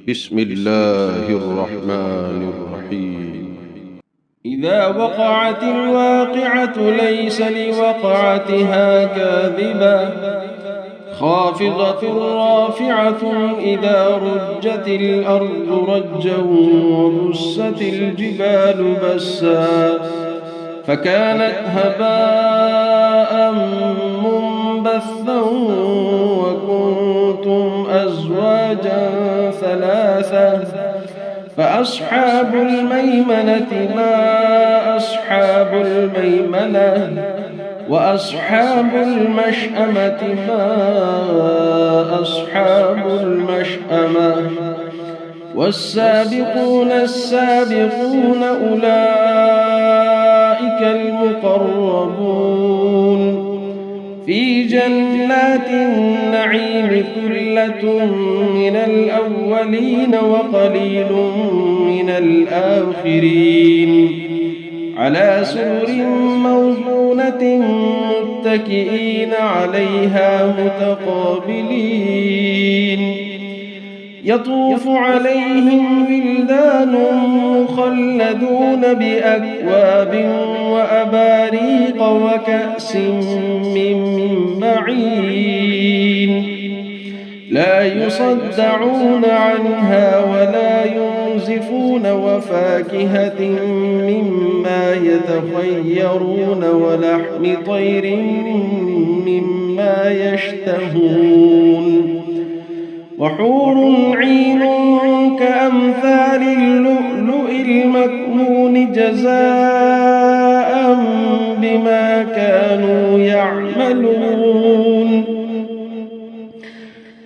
بسم الله الرحمن الرحيم. إذا وقعت الواقعة ليس لوقعتها كاذبة خافضة رافعة إذا رجت الأرض رجا وبست الجبال بسا فكانت هباء منبثا وكنتم أزواجا ثلاثة فأصحاب الميمنة ما أصحاب الميمنة وأصحاب المشأمة ما أصحاب المشأمة والسابقون السابقون أولئك المقربون في جنات النعيم ثلة من الأولين وقليل من الآخرين على سرر موضونة متكئين عليها متقابلين يطوف عليهم ولدان مخلدون بأكواب وأباريق وكأس من معين لا يصدعون عنها ولا ينزفون وفاكهة مما يتخيرون ولحم طير مما يشتهون وحور عين كأمثال اللؤلؤ المكنون جزاء بما كانوا يعملون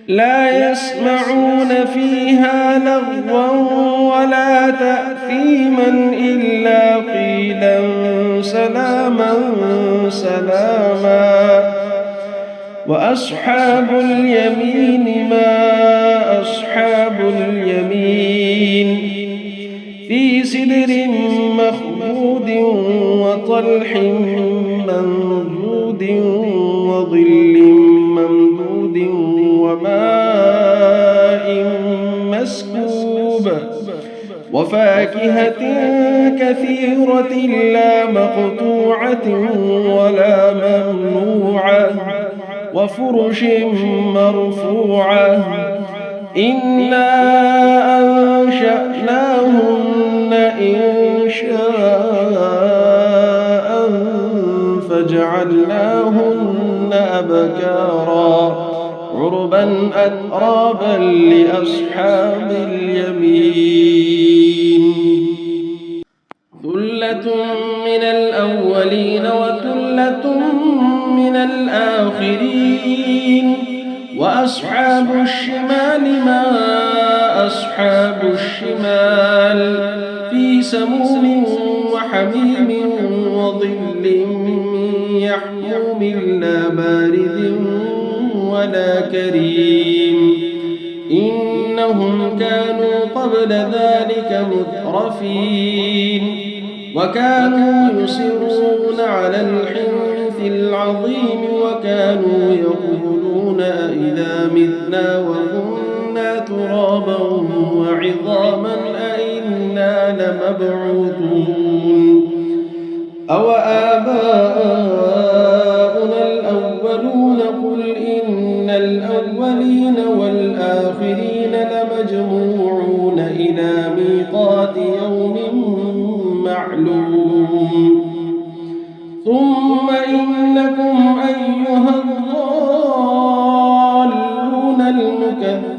لا يسمعون فيها لغوا ولا تأثيما إلا قيلا سلاما سلاما وأصحاب اليمين ما أصحاب اليمين في سدر مخضود وطلح منضود وظل ممدود وماء مسكوب وفاكهة كثيرة لا مقطوعة ولا ممنوعة وفرش مرفوعة إنا أنشأناهن إنشاء فجعلناهن أبكارا عربا أترابا لأصحاب اليمين ثلة من الأولين وثلة من الآخرين وأصحاب الشمال ما أصحاب الشمال في سموم وحميم وظل يحموم لا بارد ولا كريم إنهم كانوا قبل ذلك مترفين وكانوا يصرون على الحنث العظيم وكانوا يقولون أئذا متنا وكنا ترابا وعظاما أئنا لمبعوثون أو آباؤنا الأولون قل إن الأولين والآخرين لمجموعون إلى ميقات يوم معلوم ثم إنكم أيها الضالون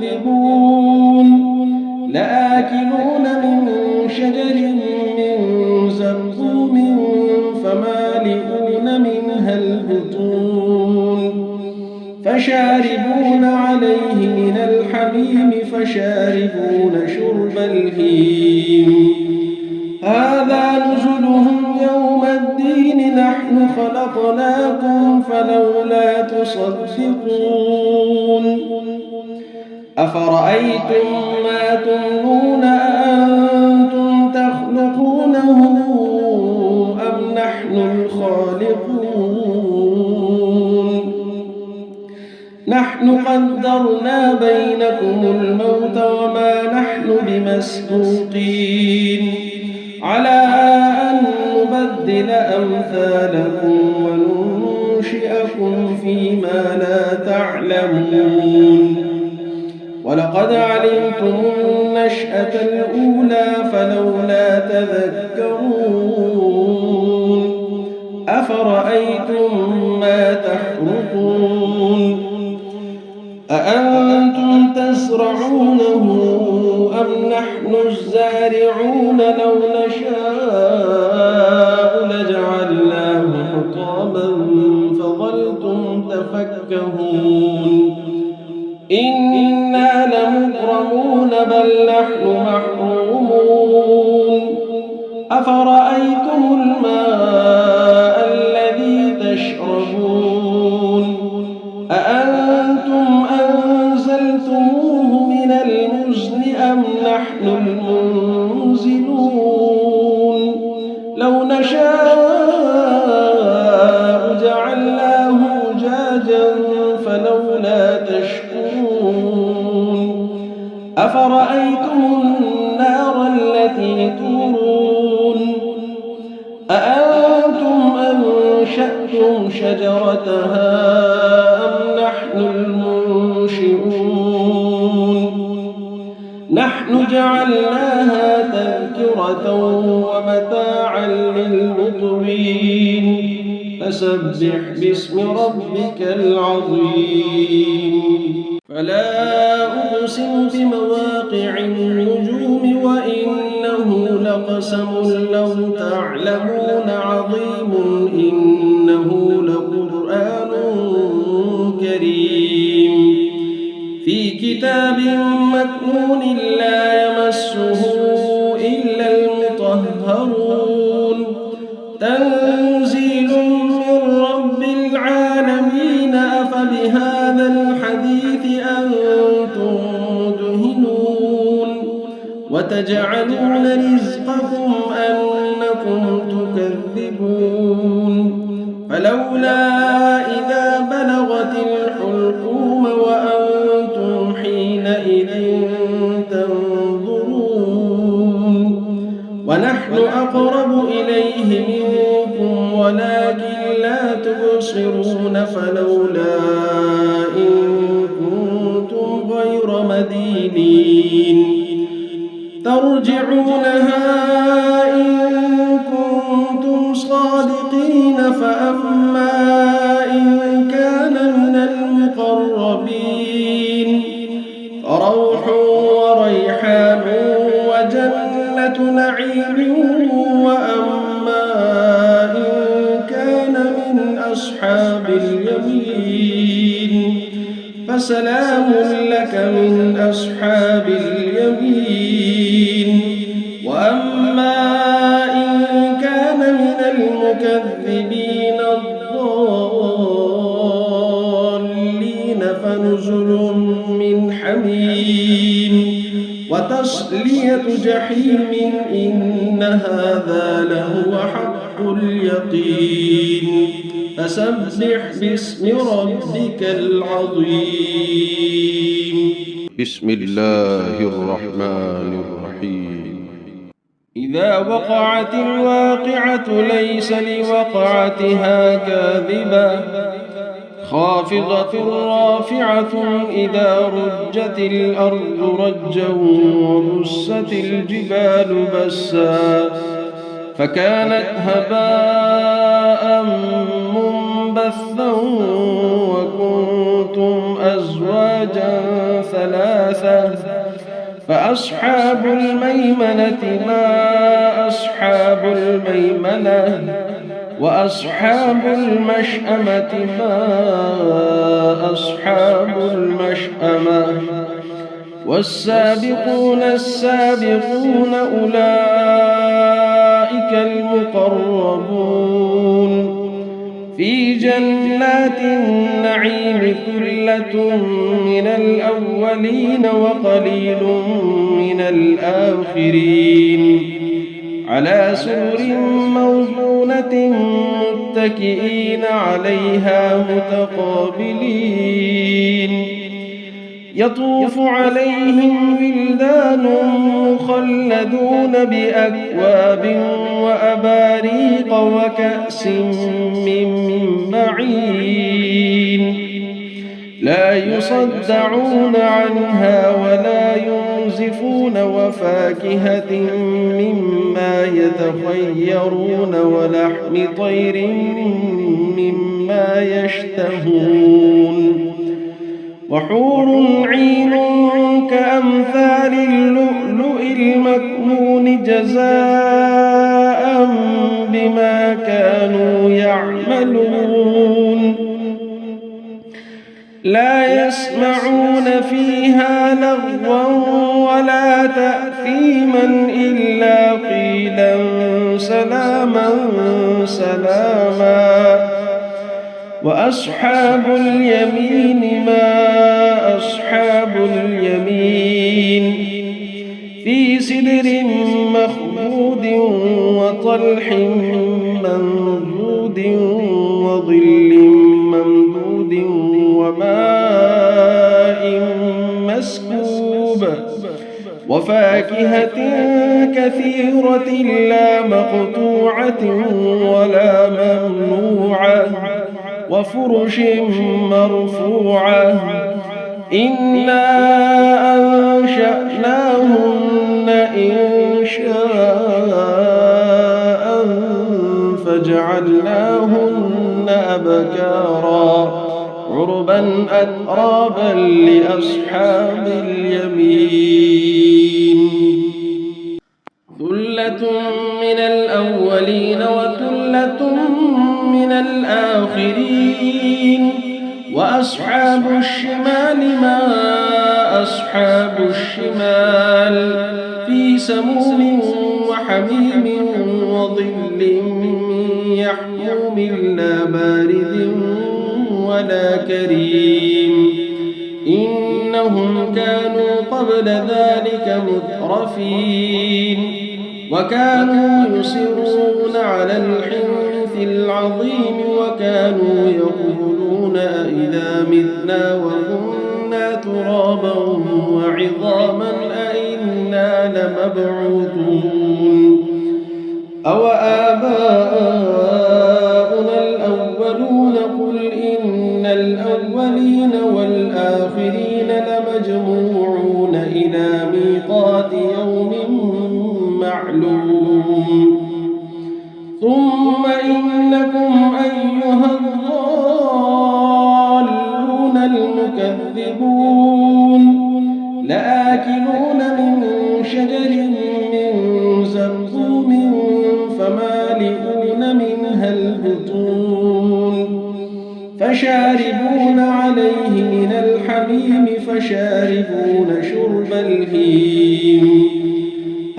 المكذبون لآكلون من شجر من زقوم فمالئون منها البطون فشاربون عليه من الحميم فشاربون شرب الهيم هذا نزلهم يوم الدين نحن خلقناكم فلولا تصدقون أفرأيتم ما تمنون أأنتم تخلقونه أم نحن الخالقون نحن قدرنا بينكم الموت وما نحن بمسبوقين على أن نبدل أمثالكم وننشئكم فيما لا تعلمون ولقد علمتم النشأة الأولى فلولا تذكرون أفرأيتم ما تحرثون أأنتم تزرعونه أم نحن الزارعون لو نشاء لجعلناه حطاما فظلتم تفكهون إنا لمغرمون بل نحن محرومون أفرأيتم الماء الذي تشربون أأنتم أنزلتموه من المزن أم نحن المنزلون لو نشاء جعلناه أجاجا فلولا تشكرون أفرأيتم النار التي تورون أأنتم أنشأتم شجرتها أم نحن المنشئون نحن جعلناها تذكرة ومتاعا للمقوين فسبح باسم ربك العظيم فلا أقسم بمواقع النجوم وإنه لقسم لو تعلمون عظيم إنه لقرآن كريم في كتاب مكنون لا يمسه إلا المطهرون تنزيل من رب العالمين أفبهذا الحديث أنتم مدهنون وتجعلون رزقكم أنكم تكذبون فلولا إذا بلغت الحلقوم وأنتم حينئذ تنظرون ونحن أقرب إليه منكم ولكن لا تبصرون فلولا إن كنتم غير مدينين ترجعونها إن كنتم صادقين فأما إن كان من المقربين فروح وريحان وجنة نعيم وأما إن كان من أصحاب اليمين فسلام لك من أصحاب اليمين وأما إن كان من المكذبين الضالين فنزل من حميم وتصلية جحيم إن هذا لهو حق اليقين فسبح باسم ربك العظيم بسم الله الرحمن الرحيم إذا وقعت الواقعة ليس لوقعتها كاذبة خافضة رافعة إذا رجت الأرض رجا وبست الجبال بسا فكانت هباء منبثا وكنتم أزواجا ثلاثة فأصحاب الميمنة ما أصحاب الميمنة وأصحاب المشأمة ما أصحاب المشأمة والسابقون السابقون أولئك المقربون في جنات النعيم ثلة من الأولين وقليل من الآخرين على سرر موضونة متكئين عليها متقابلين يطوف عليهم ولدان مخلدون بأكواب وأباريق وكأس من معين لا يصدعون عنها ولا ينزفون وفاكهة مما يتخيرون ولحم طير مما يشتهون وحور عين كأمثال اللؤلؤ المكنون جزاء بما كانوا يعملون لا يسمعون فيها لغوا ولا تأثيما إلا قيلا سلاما سلاما وأصحاب اليمين ما أصحاب اليمين في سدر مخضود وطلح منضود وظل ممدود وماء مسكوب وفاكهة كثيرة لا مقطوعة ولا ممنوعة وفرش مرفوعة إنا أنشأناهن إنشاء فجعلناهن أبكارا عربا أترابا لأصحاب اليمين ثلة من الأولين وثلة من الآخرين وأصحاب الشمال ما أصحاب الشمال في سموم وحميم وظل من يحموم لا بارد ولا كريم إنهم كانوا قبل ذلك مترفين وكانوا يصرون على الحنث العظيم وكانوا يقولون أئذا متنا وكنا ترابا وعظاما أئنا لمبعوثون أو آباؤنا الأولون قل إن الأولين والآخرين لمجموعون إلى ميقات يوم معلوم ثم إنكم أيها الضالون المكذبون لآكلون من شجر من زقوم فمالئون منها البطون فشاربون عليه من الحميم فشاربون شرب الهيم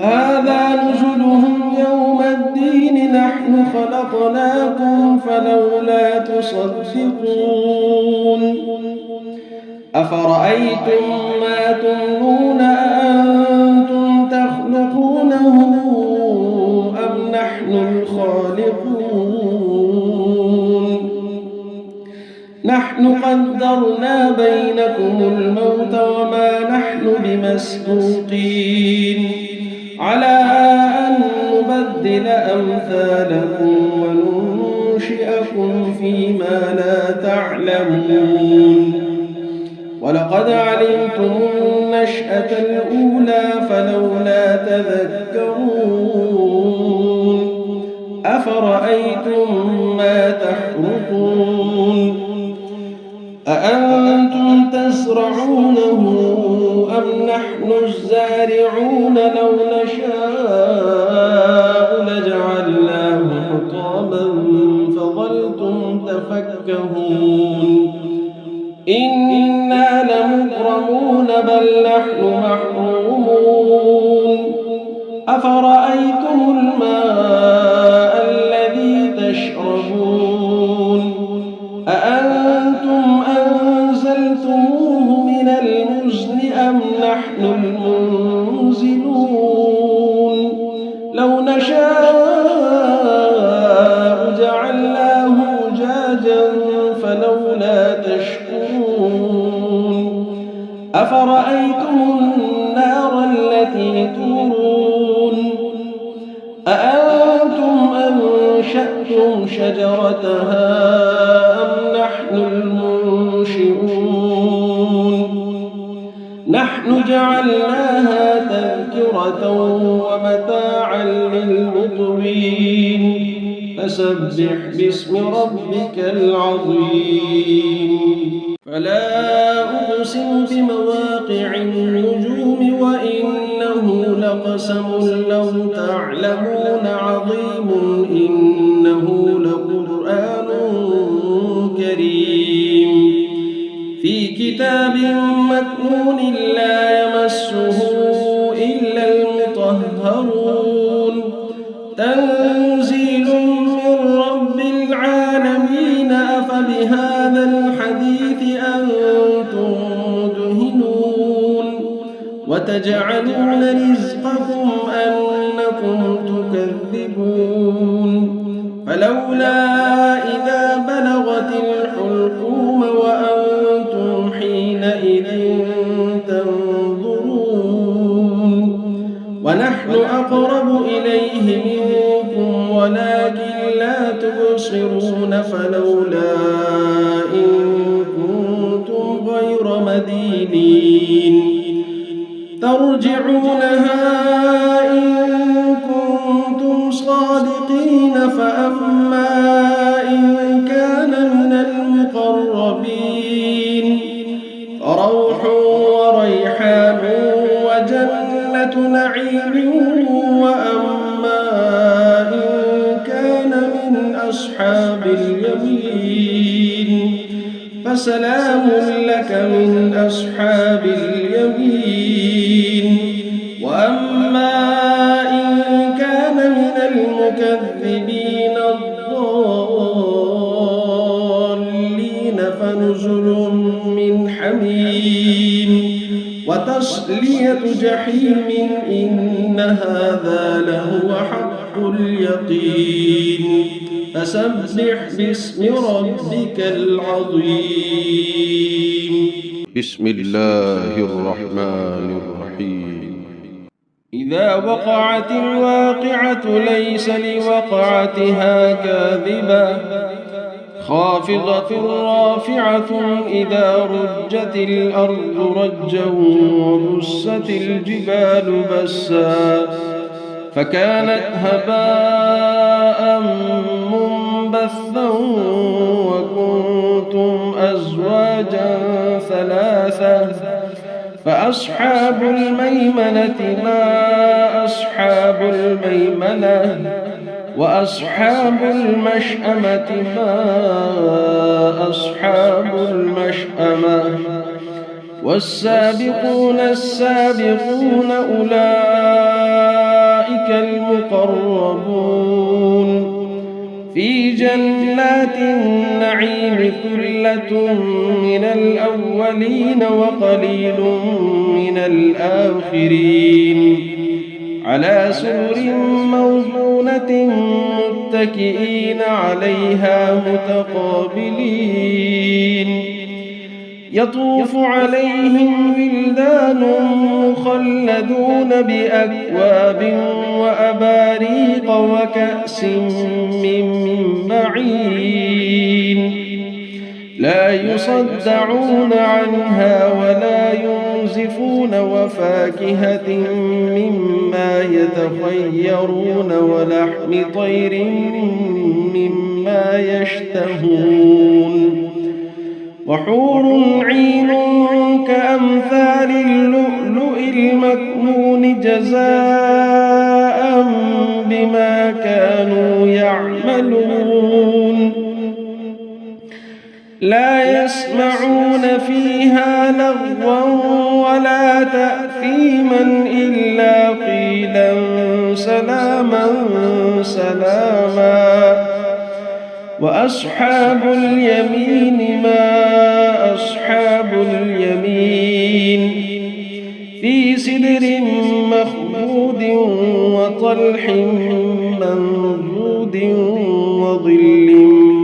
هذا نزلهم يوم الدين نحن خلقناكم فلولا تصدقون أفرأيتم ما تمنون أأنتم تخلقونه أم نحن الخالقون نحن قدرنا بينكم الموت وما نحن بمسبوقين على أن نبدل أمثالكم وننشئكم فيما لا تعلمون ولقد علمتم النشأة الأولى فلولا تذكرون أفرأيتم ما تحرثون أأنتم تزرعونه أم نحن الزارعون لو نشاء لجعلناه حطاما فظلتم تفكهون إنا لمغرمون بل نحن محرومون أفرأيتم الماء الذي تشربون أأنتم أنزلتموه من المزن أم نحن المنزلون لو نشاء جعلناه أجاجا فلولا تشكرون أفرأيتم النار التي تورون أأنتم أنشأتم شجرتها أم نحن المنشئون نحن جعلناها تذكرة ومتاعا للمقوين فسبح باسم ربك العظيم فلا أقسم بمواقع النجوم وإنه لقسم لو تعلمون عظيم إنه لقرآن كريم في كتاب مكنون لا يمسه إلا المطهرون تنزيل من رب العالمين أفبهذا الحديث أنتم مدهنون وتجعلون رزقكم أنكم تكذبون فلولا إذا بلغت الحلقوم وأنتم حينئذ تنظرون ونحن أقرب إليه منكم ولكن لا تبصرون فلولا إن كنتم غير مدينين ترجعونها إن كنتم صادقين فأما إن كان من المقربين فروح وريحان وجنة نعيم وأما إن كان من أصحاب اليمين فسلام لك من أصحاب اليمين وأما إن كان من المكذبين الضالين فنزل من حميم وتصلية جحيم إن هذا لهو حق اليقين فسبح باسم ربك العظيم بسم الله الرحمن الرحيم إذا وقعت الواقعة ليس لوقعتها كاذبة خافضة رافعة إذا رجت الأرض رجا وبست الجبال بسا فكانت هباء منبثا وكنتم أزواجا ثلاثا فأصحاب الميمنة ما أصحاب الميمنة وأصحاب المشأمة ما أصحاب المشأمة والسابقون السابقون أولئك المقربون في جنات النعيم ثلة من الأولين وقليل من الآخرين على سرر موضونة متكئين عليها متقابلين يطوف عليهم ولدان مخلدون بأكواب وأباريق وكأس من معين لا يصدعون عنها ولا ينزفون وفاكهة مما يتخيرون ولحم طير مما يشتهون وحور عين كأمثال اللؤلؤ المكنون جزاء بما كانوا يعملون لا يسمعون فيها لغوا ولا تأثيما إلا قيلا سلاما سلاما وأصحاب اليمين ما أصحاب اليمين في سدر مخضود وطلح منضود وظل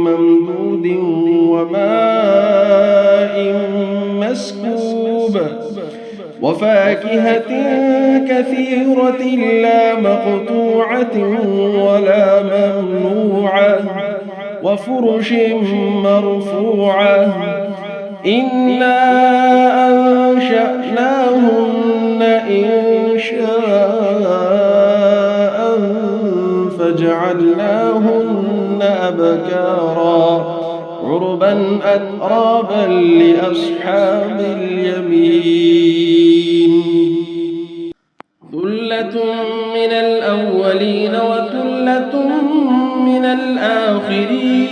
ممدود وماء مسكوب وفاكهة كثيرة لا مقطوعة ولا ممنوعة وفرش مرفوعة إنا أنشأناهن إنشاء فجعلناهن أبكارا عربا أترابا لأصحاب اليمين ثلة من الأولين وثلة من الآخرين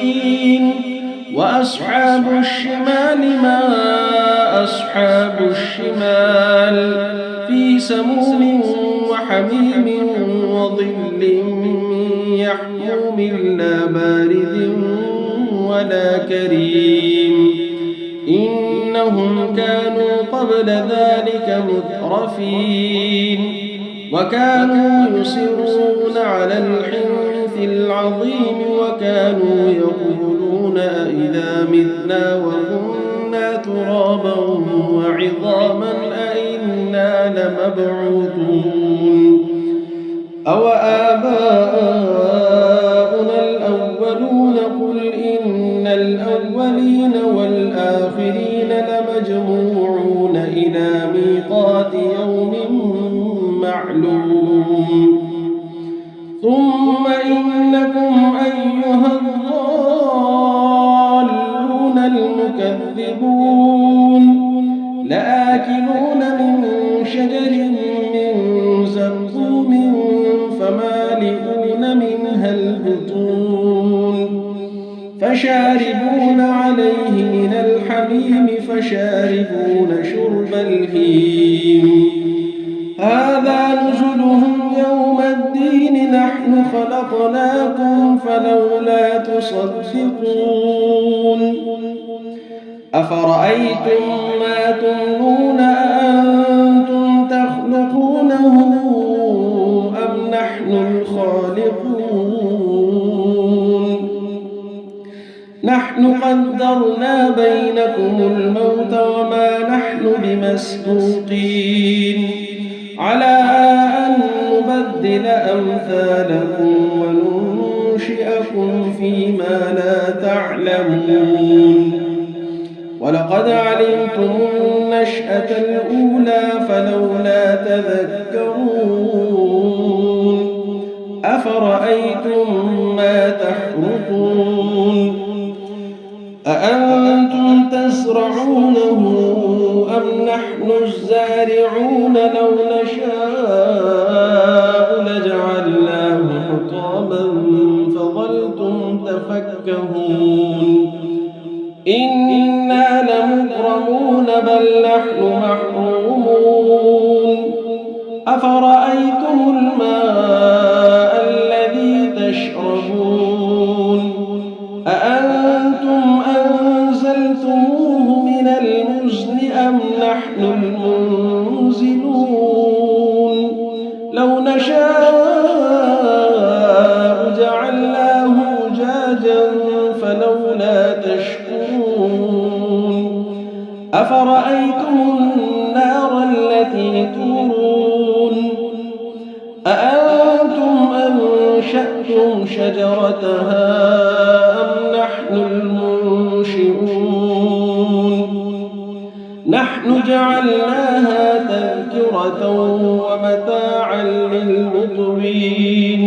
وأصحاب الشمال ما أصحاب الشمال في سموم وحميم وظل يحموم لا بارد ولا كريم إنهم كانوا قبل ذلك مترفين وكانوا يصرون على الحنث العظيم وكانوا يقولون أئذا متنا وكنا ترابا وعظاما أئنا لمبعوثون أو آباؤنا الأولون قل إن الأولين والآخرين لمجموعون إلى ميقات يوم معلوم ثم إنكم أيها الضالون المكذبون لآكلون من شجر من زقوم فمالئون منها البطون فشاربون عليه من الحميم فشاربون شرب الهيم هذا نزلهم يوم الدين نحن خلقناكم فلولا تصدقون أفرأيتم ما تمنون أأنتم تخلقونه أم نحن الخالقون نحن قدرنا بينكم الموت وما نحن بمسبوقين على أن نبدل أمثالكم وننشئكم فيما لا تعلمون ولقد علمتم النشأة الأولى فلولا تذكرون أفرأيتم ما تحرثون أأنتم تزرعونه أم نحن الزارعون لو نشاء لجعلناه حطاما فظلتم تفكهون إنا لمغرمون بل نحن محرومون أفرأيتم الماء الذي تشربون أأنتم أنزلتموه من المزن أم نحن المنزلون لو نشاء جعلناه أجاجا فلولا تشكرون أفرأيتم النار التي تورون أأنتم أنشأتم شجرتها أم نحن المنشئون نحن جعلناها تذكرة ومتاعا للمقوين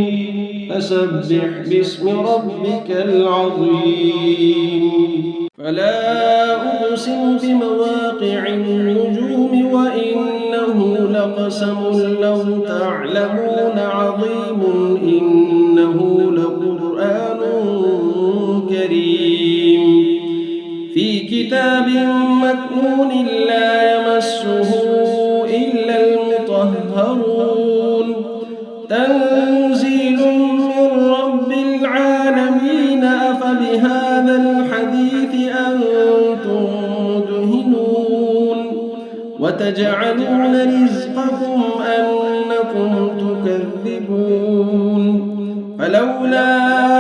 فسبح باسم ربك العظيم فلا أقسم بمواقع النجوم وإنه لقسم لو تعلمون عظيم إنه لقرآن كريم في كتاب مكنون لا يمسه إلا المطهرون تنزيل من رب العالمين أفبهذا الحديث أنتم مدهنون وتجعلون رزقكم أنكم تكذبون فلولا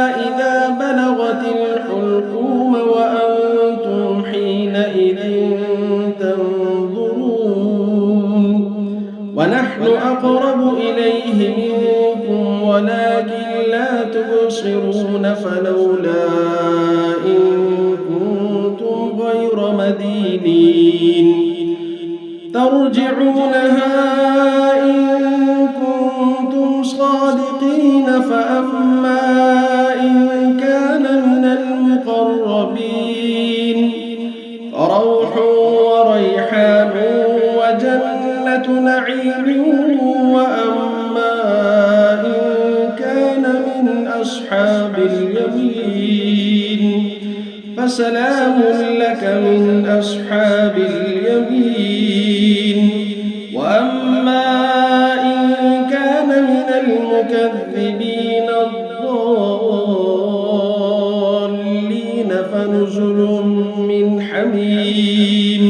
إذا بلغت الحلقوم وأنتم حينئذ تنظرون ونحن أقرب إليه منكم ولكن لا تبصرون فلولا إن كنتم غير مدينين ترجعونها إن كنتم صادقين فأما إن كان من المقربين فروح وريحان وجنة نعيم وأما إن كان من أصحاب اليمين فسلام لك من أصحاب اليمين وأما إن كان من المكذبين الضالين فنزل من حميم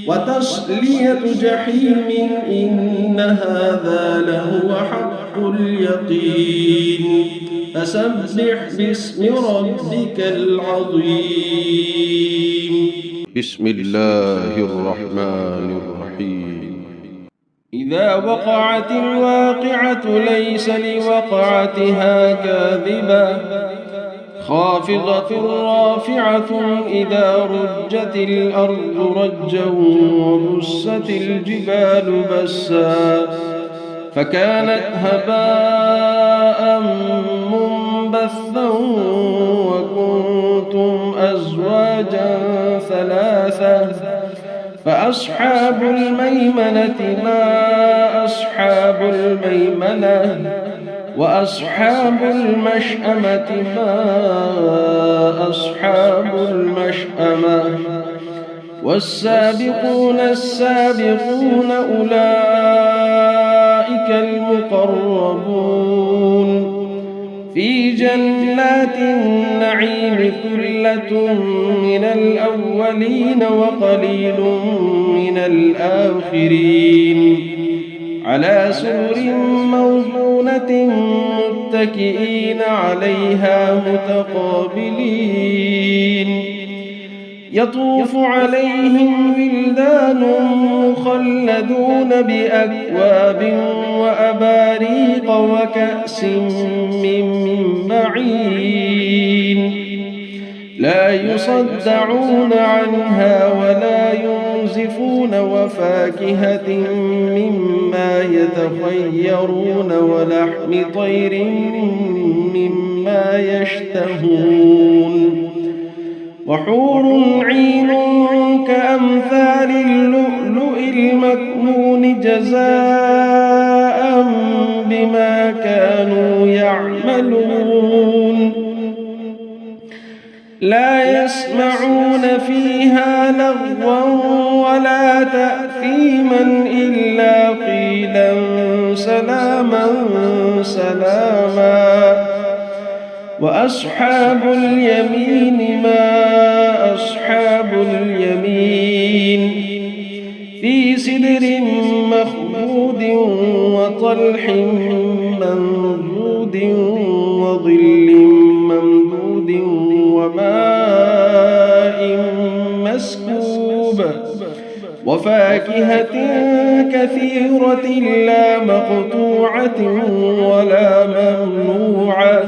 وتصلية جحيم إن هذا لهو حق اليقين فسبح باسم ربك العظيم بسم الله الرحمن الرحيم إذا وقعت الواقعة ليس لوقعتها كاذبة خافضة رافعة إذا رجت الأرض رجا وبست الجبال بسا فكانت هباء منبثا وكنتم أزواجا ثلاثة فأصحاب الميمنة ما أصحاب الميمنة وأصحاب المشأمة ما أصحاب المشأمة والسابقون السابقون أولئك المقربون في جنات النعيم ثلة من الأولين وقليل من الآخرين على سرر موضونة متكئين عليها متقابلين يطوف عليهم ولدان مخلدون بأكواب وأباريق وكأس من معين لا يصدعون عنها ولا ينزفون وفاكهة مما يتخيرون ولحم طير مما يشتهون وحور عين كأمثال اللؤلؤ المكنون جزاء بما كانوا يعملون لا يسمعون فيها لغوا ولا تأثيما إلا قيلا سلاما سلاما وأصحاب اليمين ما أصحاب اليمين في سدر مخضود وطلح منضود وظل ممدود وماء مسكوب وفاكهة كثيرة لا مقطوعة ولا ممنوعة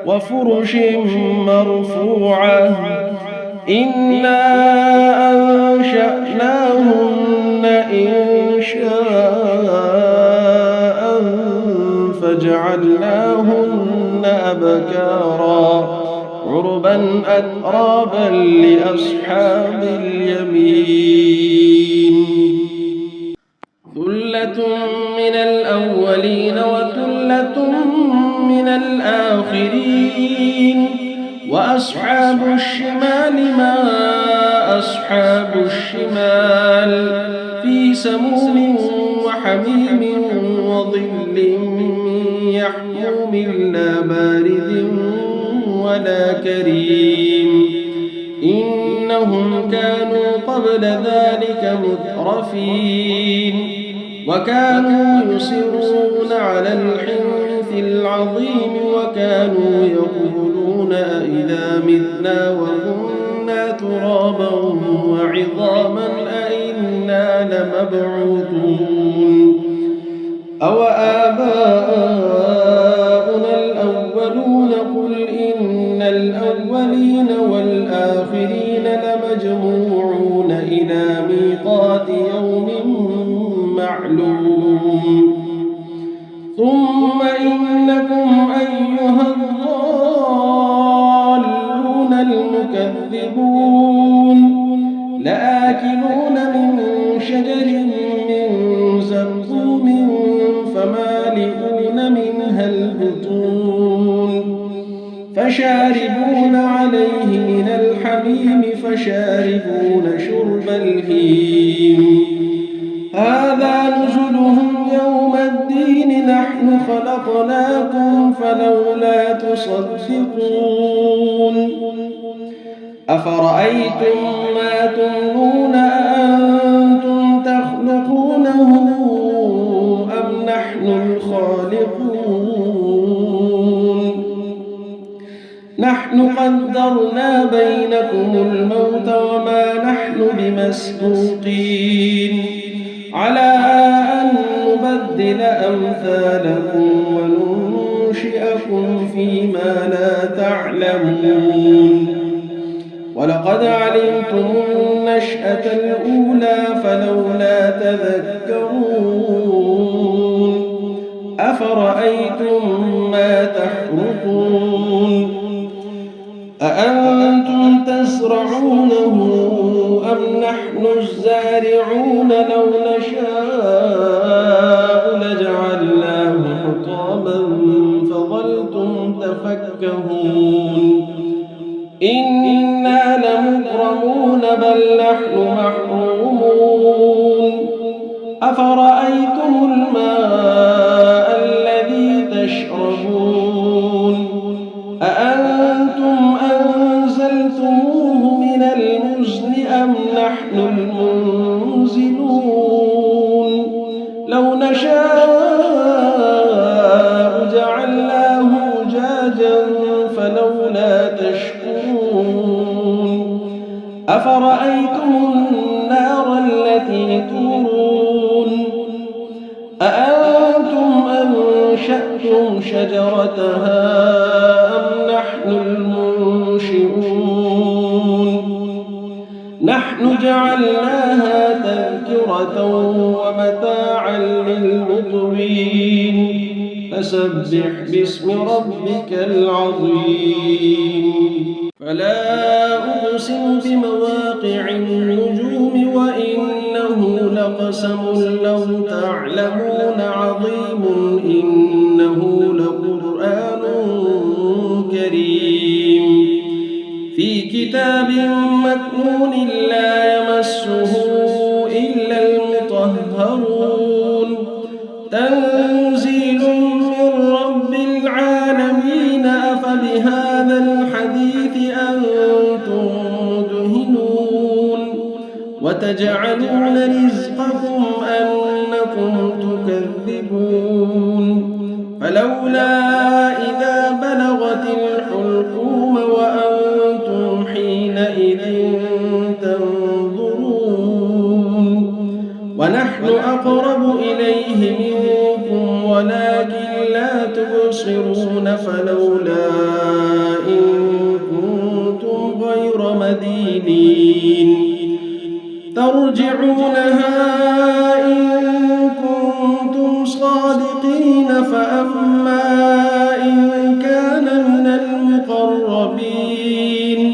وفرش مرفوعة إنا أنشأناهن إنشاء فجعلناهن أبكارا عربا أترابا لأصحاب اليمين ثلة من الأولين وثلة من الآخرين وأصحاب الشمال ما أصحاب الشمال في سموم وحميم وظل من يحموم لا بارد ولا كريم إنهم كانوا قبل ذلك مترفين وكانوا يصرون على الحنث العظيم وكانوا يقولون أئذا متنا وكنا ترابا وعظاما أئنا لمبعوثون آباؤنا الأولون قل إن الأولين والآخرين لمجموعون إلى ميقات يوم معلوم ثم إنكم أيها الضالون المكذبون لآكلون من شجر من زقوم فمالئون منها البطون فشاربون عليه من الحميم فشاربون شرب الهيم هذا نزلهم يوم الدين نحن خلقناكم فلولا تصدقون أفرأيتم ما تمنون أأنتم تخلقونه أم نحن الخالقون نحن قدرنا بينكم الموت وما نحن بمسبوقين على أن نبدل أمثالكم وننشئكم فيما لا تعلمون ولقد علمتم النشأة الأولى فلولا تذكرون أفرأيتم ما تحرثون أأنتم تزرعونه أم نحن الزارعون لو نشاء لجعلناه حطاما فظلتم تفكهون إنا لمغرمون بل نحن محرومون أفرأيتم الماء الذي تشربون أأنتم أنزلتموه من المزن أم نحن المنزلون لو نشاء جعلناه أجاجا فلولا تشكرون أفرأيتم النار التي تورون أأنتم أنشأتم شجرتها أم نحن المنشئون نحن جعلناها تذكرة ومتاعا للمقوين فسبح باسم ربك العظيم فلا أقسم بمواقع النجوم وإنه لقسم لو تعلمون عظيم إنه لقرآن كريم في كتاب مكنون لا يمسه إلا المطهرون تنزيل من رب العالمين أفبهذا الحديث أنتم مدهنون وتجعلون رزقكم أنكم تكذبون فلولا إذا بلغت الحلقوم وأنتم حينئذ تنظرون ونحن أقرب إليه منكم ولكن لا تبصرون فلولا إن كنتم غير مدينين ترجعونها إن كنتم صادقين فأما إن كان من المقربين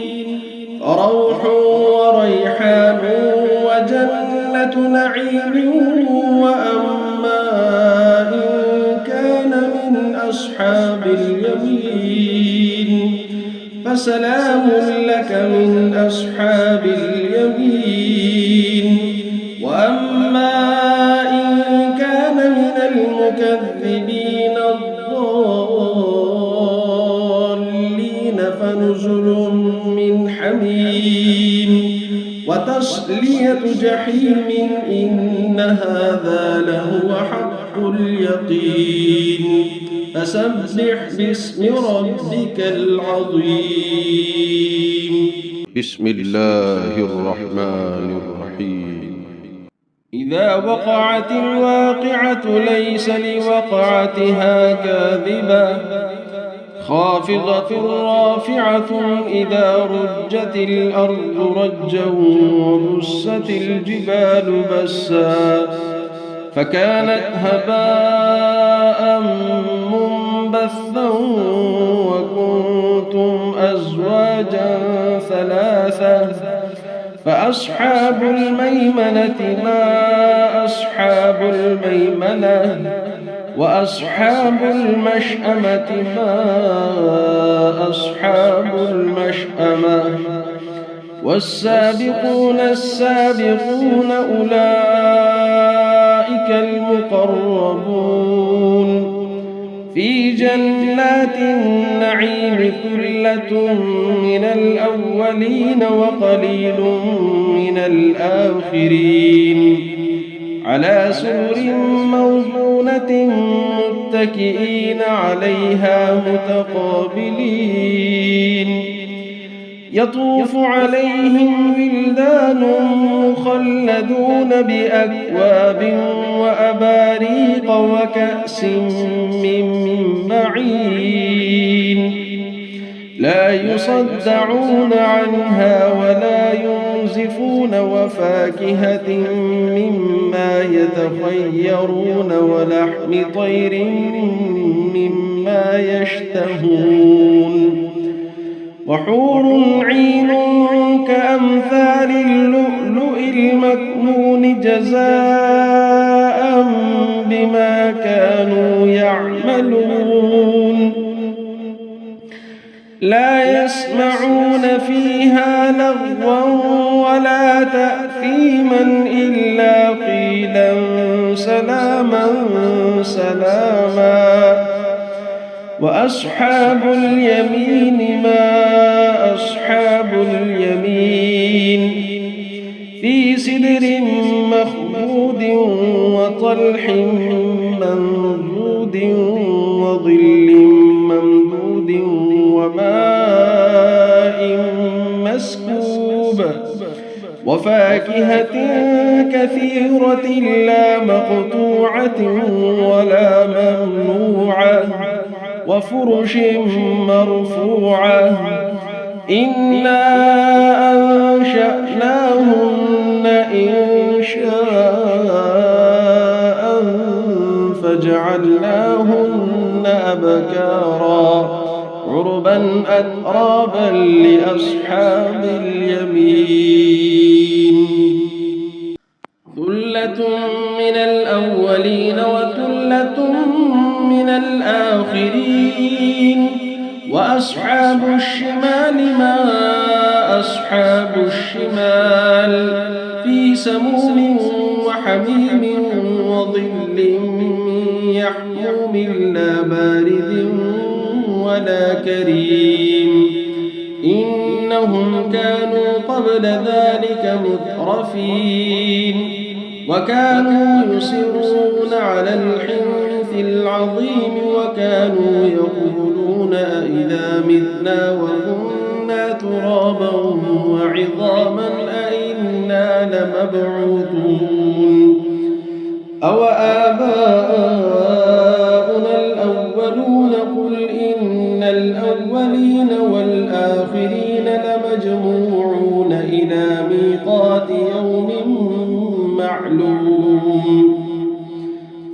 فروح وريحان وجنة نعيم وأما إن كان من أصحاب اليمين فسلام لك من أصحاب اليمين وأما إن كان من المكذبين الضالين فنزل من حميم وتصلية جحيم إن هذا لهو حق اليقين فسبح باسم ربك العظيم بسم الله الرحمن الرحيم إذا إذا وقعت الواقعة ليس لوقعتها كاذبة خافضة رافعة إذا رجت الأرض رجا وبست الجبال بسا فكانت هباء منبثا وكنتم أزواجا ثلاثة فأصحاب الميمنة ما أصحاب الميمنة وأصحاب المشأمة ما أصحاب المشأمة والسابقون السابقون أولئك المقربون في جنات النعيم ثلة من الأولين وقليل من الآخرين على سرر موضونة متكئين عليها متقابلين يطوف عليهم ولدان مخلدون بأكواب وأباريق وكأس من معين لا يصدعون عنها ولا ينزفون وفاكهة مما يتخيرون ولحم طير مما يشتهون وحور عين كأمثال اللؤلؤ المكنون جزاء بما كانوا يعملون لا يسمعون فيها لغوا ولا تأثيما إلا قيلا سلاما سلاما وأصحاب اليمين ما أصحاب اليمين في سدر مخضود وطلح منضود وظل ممدود وماء مسكوب وفاكهة كثيرة لا مقطوعة ولا ممنوعة وفرش مرفوعة إنا أنشأناهن إنشاء فجعلناهن أبكارا عربا أترابا لأصحاب اليمين ثلة من الأولين وثلة من الآخرين وأصحاب الشمال ما أصحاب الشمال في سموم وحميم وظل يحموم لا بارد ولا كريم إنهم كانوا قبل ذلك مترفين وكانوا يصرون على الحنث العظيم وكانوا يقولون أئذا متنا وكنا ترابا وعظاما أئنا لمبعوثون أو آباؤنا الأولون قل إن الأولين والآخرين لمجموعون إلى ميقات يوم معلوم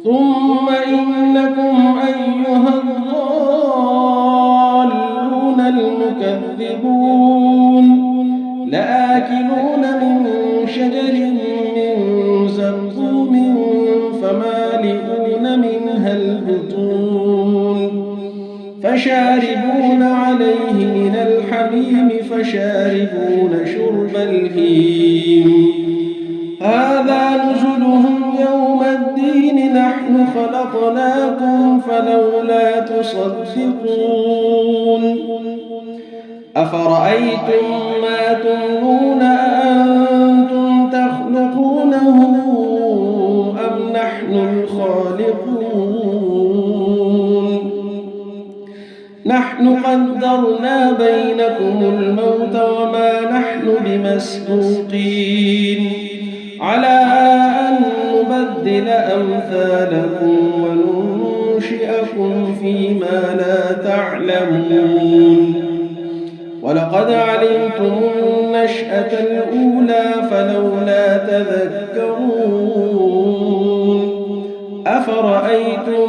ثم إنكم أيها الضالون المكذبون لآكلون من شجر من زقوم فمالئون منها البطون فشاربون عليه من الحميم فشاربون شرب الهيم هذا نزلهم يوم الدين نحن خلقناكم فلولا تصدقون أفرأيتم ما تمنون أأنتم تخلقونه أم نحن الخالقون نحن قدرنا بينكم الموت وما نحن بمسبوقين على أن نبدل أمثالكم وننشئكم فيما لا تعلمون ولقد علمتم النشأة الأولى فلولا تذكرون أفرأيتم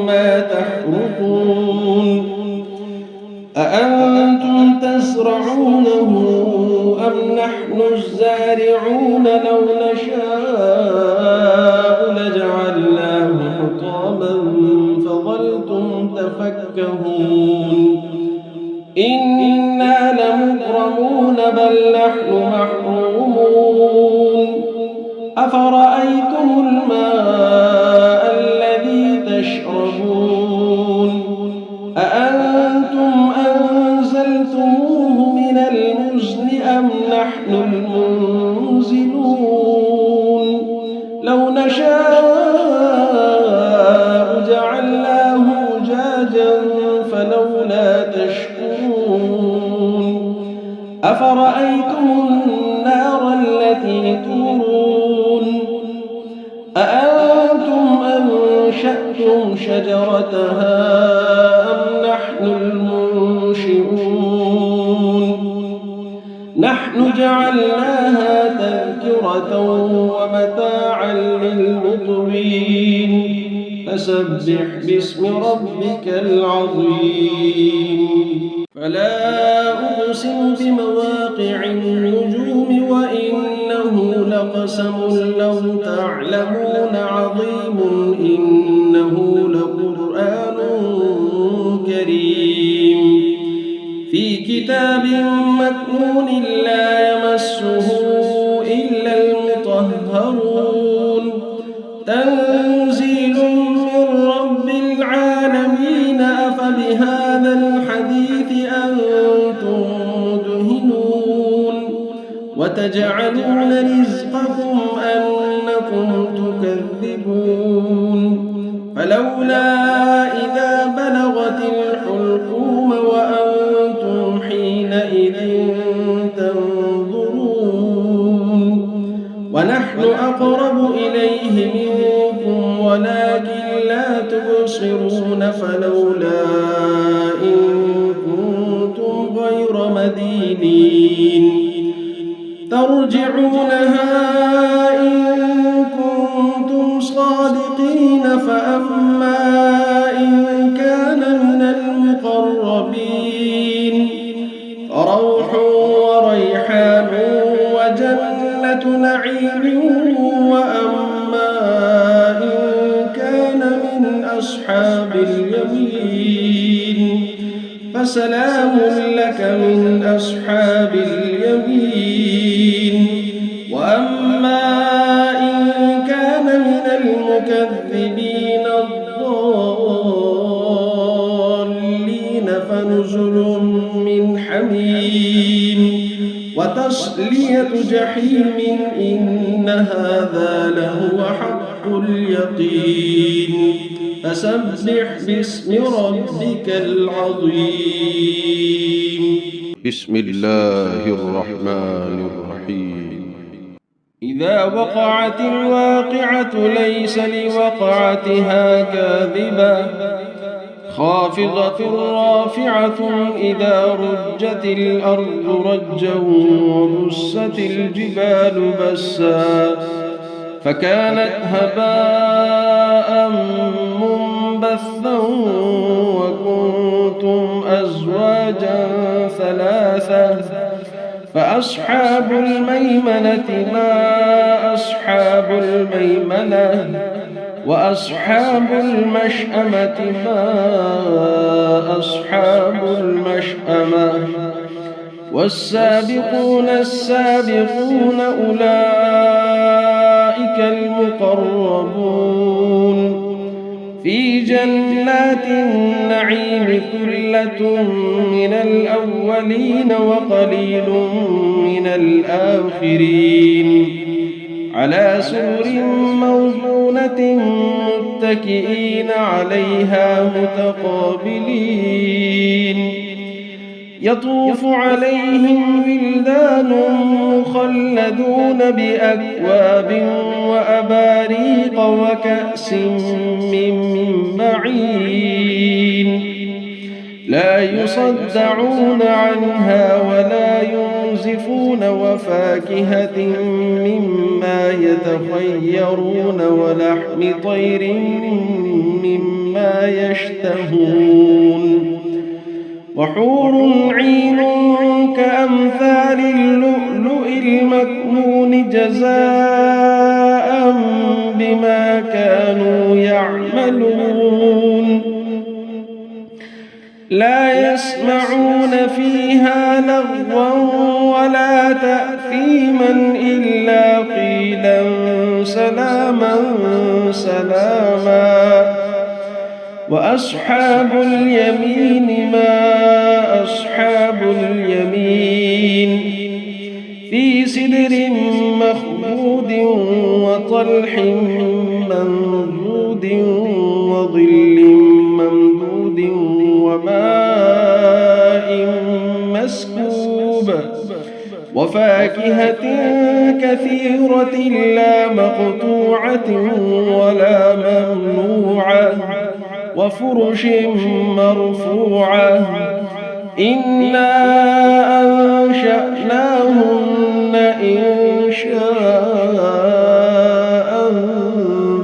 ما تحرثون أأنتم تزرعونه أم نحن الزارعون لو نشاء لجعلناه حطاما فظلتم تفكهون إنا لمغرمون بل نحن محرومون أفرأيتم الماء الذي تشربون أأنتم أنزلتموه من المزن أم نحن المنزلون لو نشاء جعلناه أجاجا فلولا تشكرون أفرأيتم النار التي تورون أأنتم أنشأتم شجرتها أم نحن المنشئون نحن جعلناها تذكرة ومتاعا للمقوين فسبح باسم ربك العظيم فلا أقسم بمواقع النجوم وإنه لقسم لو تعلمون عظيم إنه لقرآن كريم في كتاب مكنون لا يمسه إلا المطهرون تنزيل من رب العالمين أفبهذا الحديث أنتم مدهنون وتجعلون رزقكم أنكم تكذبون فلولا إذا بلغت الحلقوم وأنتم حينئذ تنظرون ونحن أقرب إليه منكم ولكن لا تبصرون فلولا إن كنتم غير مدينين ترجعونها إن كنتم صادقين فأما إن كان من المقربين فروح وريحان وجنة نعيم وأما إن كان من أصحاب اليمين فسلام لك من أصحاب اليمين وأما إن كان من المكذبين الضالين فنزل من حميم وتصلية جحيم إن هذا لهو حق اليقين فسبح باسم ربك العظيم بسم الله الرحمن الرحيم إذا وقعت الواقعة ليس لوقعتها كاذبة خافضة رافعة إذا رجت الأرض رجا وبست الجبال بسا فكانت هباء منبثا وكنتم أزواجا ثلاثة فأصحاب الميمنة ما أصحاب الميمنة وأصحاب المشأمة ما أصحاب المشأمة والسابقون السابقون أولئك المقربون في جنات النعيم ثلة من الأولين وقليل من الآخرين على سرر موضونة متكئين عليها متقابلين يطوف عليهم ولدان مخلدون بأكواب وأباريق وكأس من معين لا يصدعون عنها ولا ينزفون وفاكهة مما يتخيرون ولحم طير مما يشتهون وحور عين كأمثال اللؤلؤ المكنون جزاء بما كانوا يعملون لا يسمعون فيها لغوا ولا تأثيما إلا قيلا سلاما سلاما وأصحاب اليمين ما أصحاب اليمين في سدر مخضود وطلح منضود وظل ممدود وماء مسكوب وفاكهة كثيرة لا مقطوعة ولا ممنوعة وفرش مرفوعة إنا أنشأناهن إنشاء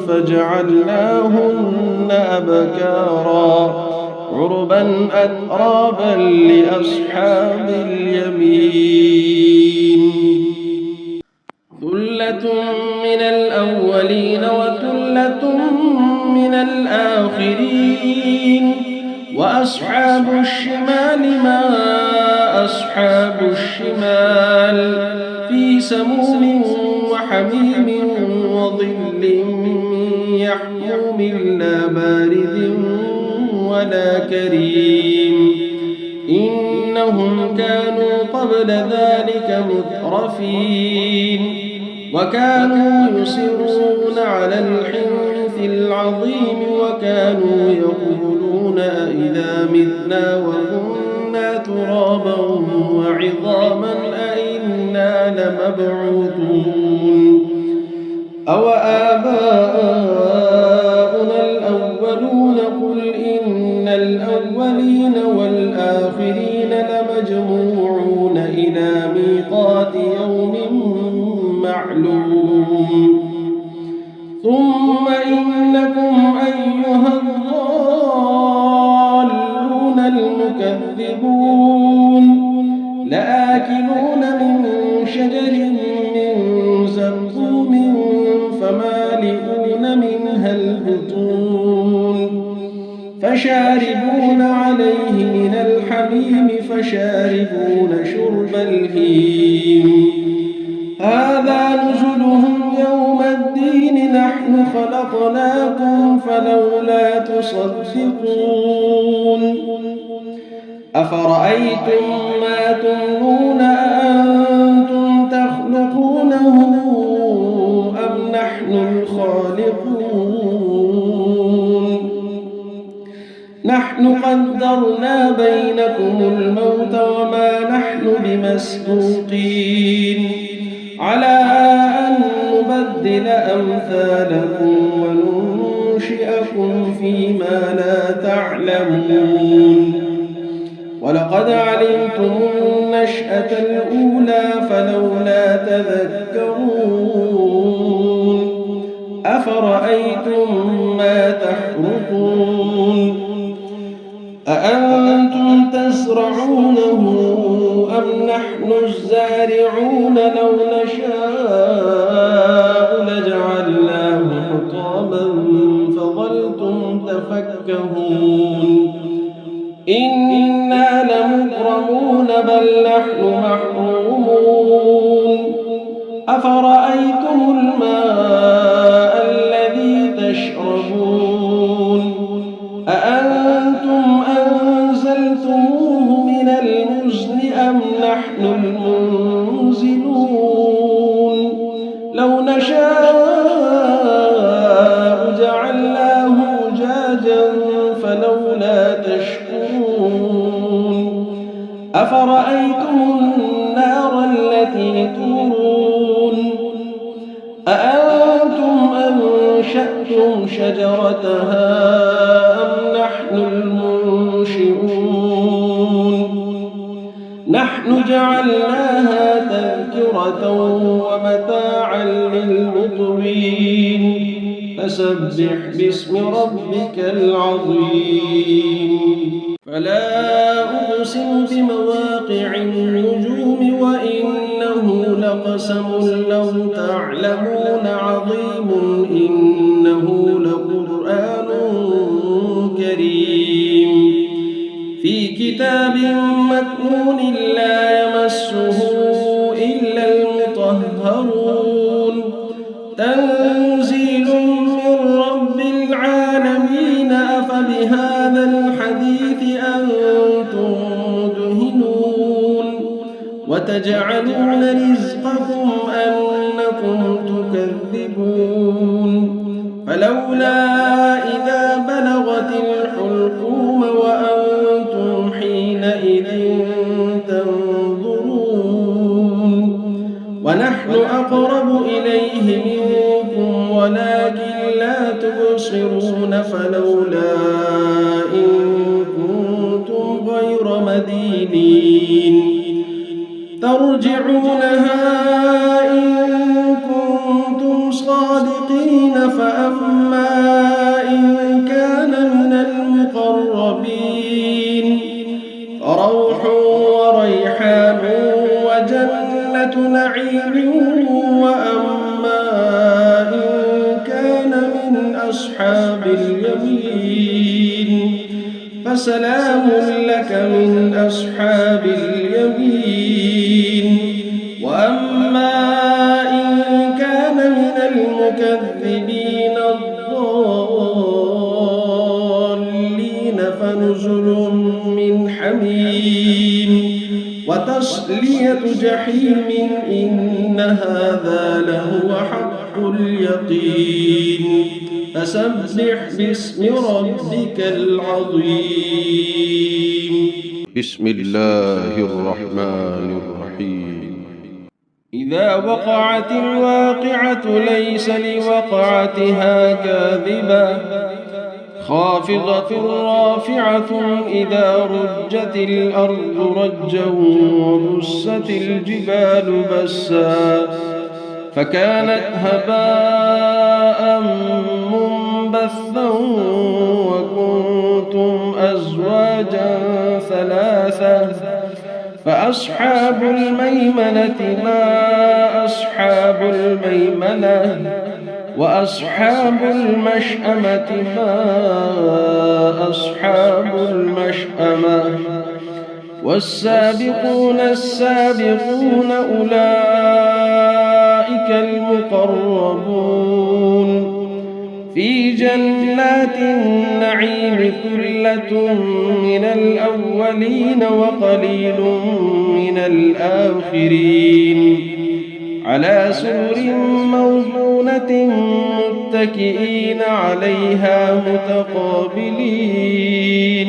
فجعلناهن أبكارا عربا أترابا لأصحاب اليمين ثلة من الأولين وثلة من الآخرين وأصحاب الشمال ما أصحاب الشمال في سموم وحميم وظل من يحموم لا بارد ولا كريم إنهم كانوا قبل ذلك مترفين وكانوا يصرون على الحنث العظيم وكانوا يقولون أئذا متنا وكنا ترابا وعظاما أئنا لمبعوثون أو آباؤنا الأولون قل إن الأولين والآخرين لمجموعون إلى ميقات يوم معلوم ثم إنكم أيها الضالون المكذبون لآكلون من شجر من زقوم فمالئون منها البطون فشاربون عليه من الحميم فشاربون شرب الهيم هذا نزلهم يوم الدين نحن خلقناكم فلولا تصدقون أفرأيتم ما تمنون أأنتم تخلقونه أم نحن الخالقون نحن قدرنا بينكم الموت وما نحن بمسبوقين على أن نبدل أمثالكم وننشئكم فيما لا تعلمون ولقد علمتم النشأة الأولى فلولا تذكرون أفرأيتم ما تحرثون أأنتم تزرعونه أم نحن الزارعون لو نشاء لجعلناه حطاما فظلتم تفكهون إنا لمغرمون بل نحن محرومون أفرأيتم الماء الذي تشربون أأنتم أنزلتموه من المزن أم نحن المنزلون لو نشاء جعلناه أجاجا فلولا تشكرون أفرأيتم النار التي تورون أأنتم أنشأتم شجرتها أم نحن المنشئون نحن جعلناها تذكرة ومتاعا للمقوين فسبح باسم ربك العظيم فلا أقسم بمواقع النجوم وإنه لقسم لو تعلمون عظيم إنه لقرآن كريم في كتاب مكنون لا يمسه إلا المطهرون تنزيل من رب العالمين أفبهذا الحديث أنتم مدهنون وتجعلون رزقكم أنكم تكذبون فلولا إذا بلغت الحلقوم وأنتم حينئذ تنظرون ونحن أقرب إليه منكم ولكن لا تبصرون فلولا إن كنتم غير مدينين ترجعونها إن كنتم صادقين فأما إن كان من المقربين فروح وريحان وجنة نعيم وأما إن كان من أصحاب اليمين فسلام لك من أصحاب اليمين وأما إن كان من المكذبين الضالين فنزل من حميم وتصلية جحيم إن هذا لهو حق اليقين فسبح باسم ربك العظيم بسم الله الرحمن الرحيم إذا وقعت الواقعة ليس لوقعتها كاذبة خافضة رافعة إذا رجت الأرض رجا وبست الجبال بسا فكانت هباء منبثا وكنتم أزواجا ثلاثة فأصحاب الميمنة ما أصحاب الميمنة وأصحاب المشأمة ما أصحاب المشأمة والسابقون السابقون أولئك المقربون في جنات النعيم ثلة من الأولين وقليل من الآخرين على سرر موضونة متكئين عليها متقابلين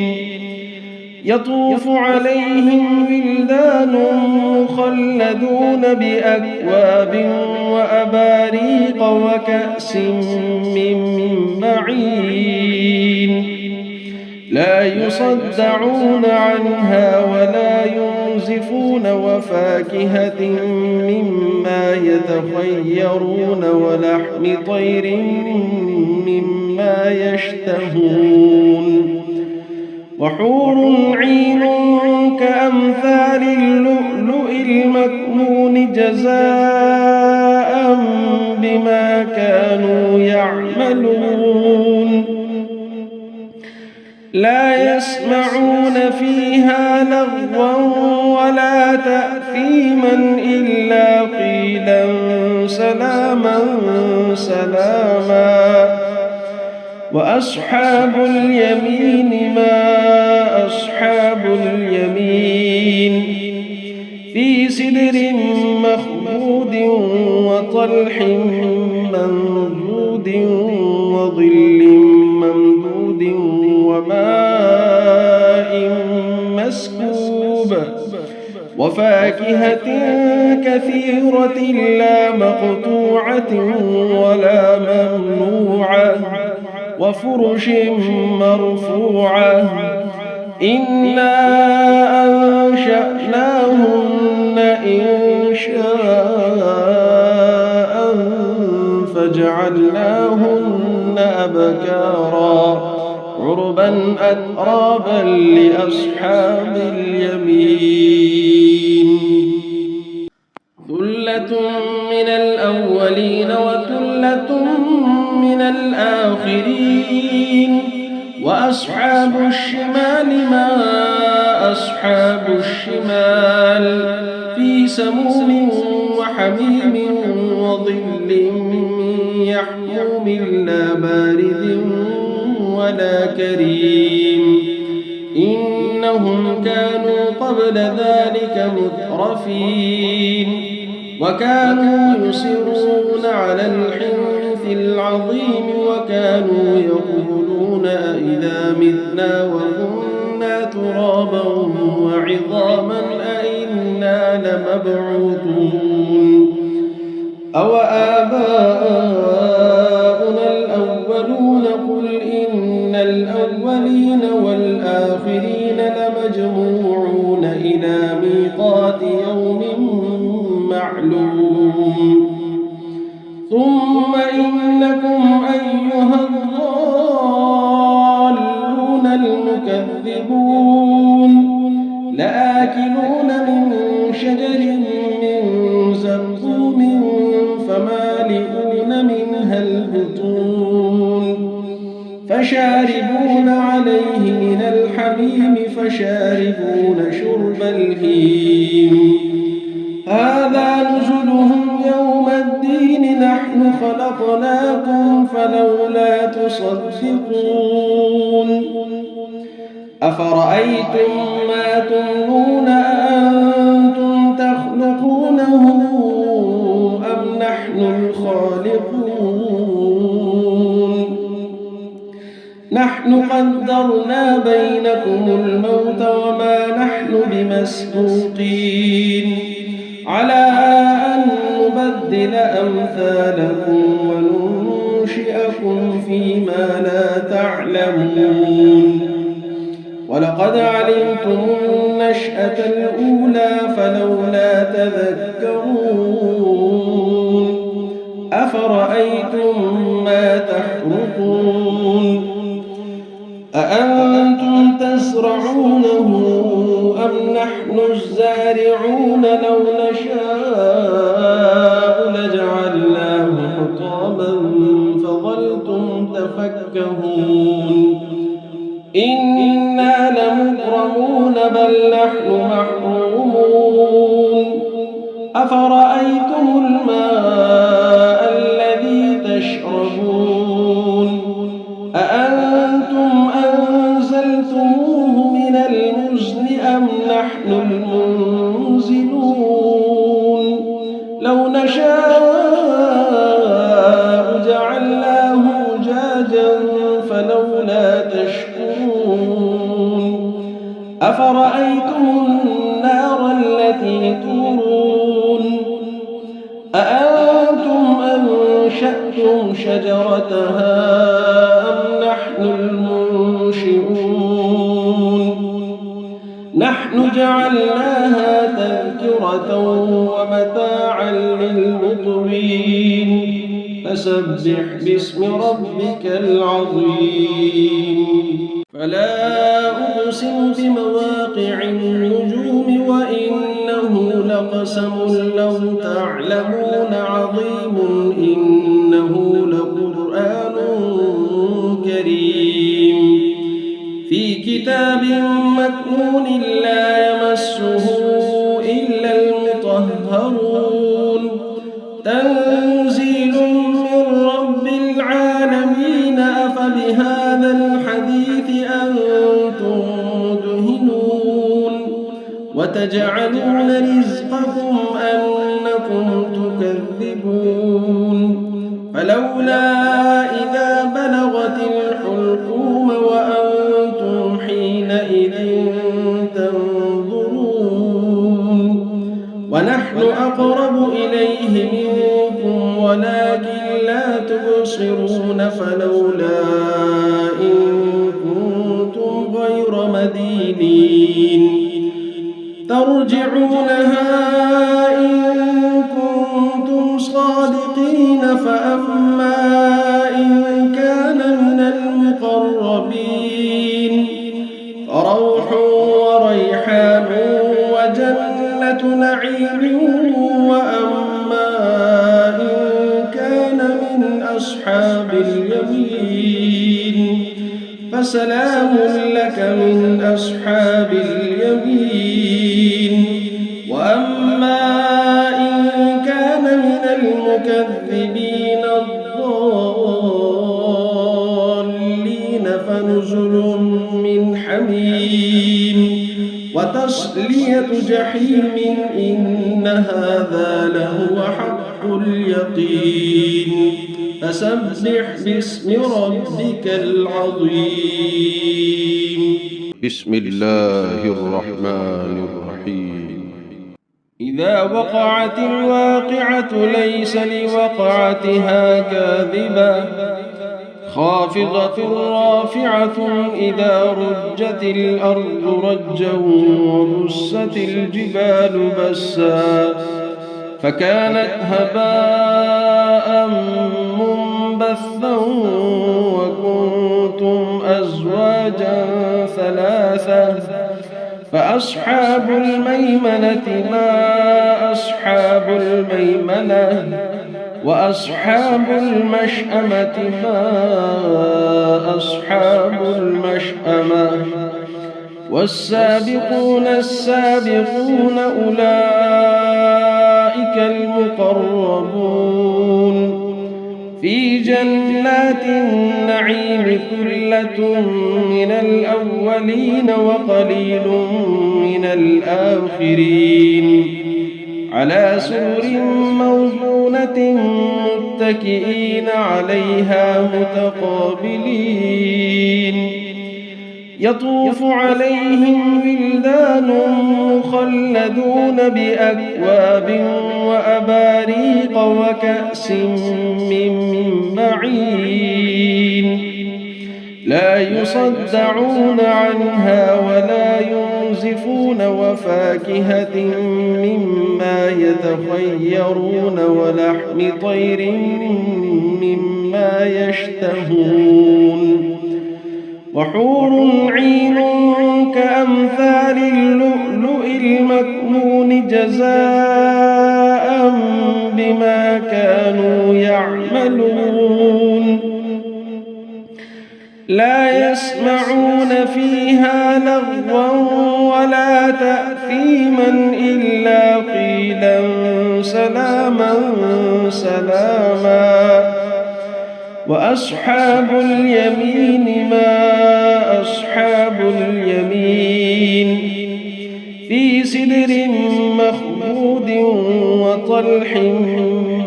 يطوف عليهم ولدان مخلدون بأكواب وأباريق وكأس من معين لا يصدعون عنها ولا ينزفون وفاكهة مما يتخيرون ولحم طير مما يشتهون وحور عين كأمثال اللؤلؤ المكنون جزاء بما كانوا يعملون لا يسمعون فيها لغوا ولا تأثيما إلا قيلا سلاما سلاما وأصحاب اليمين ما أصحاب اليمين في سدر مخضود وطلح منضود وظل ممدود وماء مسكوب وفاكهة كثيرة لا مقطوعة ولا ممنوعة وفرش مرفوعة إنا أنشأناهن إنشاء فجعلناهن أبكارا عربا أترابا لأصحاب اليمين ثلة من الأولين وثلة من الآخرين وأصحاب الشمال ما أصحاب الشمال في سموم وحميم وظل يحموم لا بارد ولا كريم إنهم كانوا قبل ذلك مترفين وكانوا يصرون على الحنث العظيم وكانوا يقولون أئذا متنا وكنا ترابا وعظاما أئنا لمبعوثون أو آباؤنا الأولون قل إن الأولين والآخرين لمجموعون إلى ميقات يوم معلوم ثم إنكم أيها الضالون المكذبون لآكلون من شجر من زقوم فمالئون منها البطون فشاربون عليه من الحميم فشاربون شرب الهيم هذا نزلهم يوم الدين نحن خلقناكم فلولا تصدقون أفرأيتم ما تمنون أأنتم تخلقونه أم نحن الخالقون نحن قدرنا بينكم الموت وما نحن بمسبوقين على أن نبدل أمثالكم وننشئكم فيما لا تعلمون ولقد علمتم النشأة الأولى فلولا تذكرون أفرأيتم ما تحرثون أأنتم تزرعونه أم نحن الزارعون لو نشاء لجعلناه حطاما فظلتم تفكهون إنا لمكرمون بل نحن محرومون أفرأيتم الماء الذي تشربون أأنتم أنزلتموه من المزن أم نحن المنزلون لو نشاء جعلناه أجاجا فلولا تشكرون أفرأيتم النار التي تورون أأنتم أنشأتم شجرتها أم نحن المنشئون نحن جعلناها تذكرة ومتاعا للمقوين فسبح باسم ربك العظيم فلا أقسم بمواقع النجوم وإنه لقسم لو تعلمون عظيم إنه لقرآن كريم في كتاب مكنون لا يمسه إلا المطهرون تنزيل من رب العالمين أفبهذا الحديث أنتم مدهنون وتجعلون رزقكم أنكم تكذبون فلولا إذا بلغت الحلقوم وأنتم حينئذ تنظرون ونحن أقرب إليه منكم ولكن لا تبصرون فلولا إن كنتم غير مدينين ترجعونها إن كنتم صادقين فأما إن كان من المقربين فروح وريحان وجنة نعيم وأما إن كان من أصحاب اليمين فسلام لك من أصحاب اليمين وأما إن كان من المكذبين الضالين فنزل من حميم وتصلية جحيم إن هذا لهو حق اليقين فسبح باسم ربك العظيم. بسم الله الرحمن الرحيم. إذا وقعت الواقعة ليس لوقعتها كاذبة خافضة رافعة إذا رجت الأرض رجا وبست الجبال بسا فكانت هباء منبثا وكنتم أزواجا ثلاثة فأصحاب الميمنة ما أصحاب الميمنة وأصحاب المشأمة ما أصحاب المشأمة والسابقون السابقون أولئك المقربون في جنات النعيم ثلة من الأولين وقليل من الآخرين على سرر موضونة متكئين عليها متقابلين يطوف عليهم ولدان مخلدون بأكواب وأباريق وكأس من معين لا يصدعون عنها ولا ينزفون وفاكهة مما يتخيرون ولحم طير مما يشتهون وحور عين كأمثال اللؤلؤ المكنون جزاء بما كانوا يعملون لا يسمعون فيها لغوا ولا تأثيما إلا قيلا سلاما سلاما وأصحاب اليمين ما أصحاب اليمين في سدر مخضود وطلح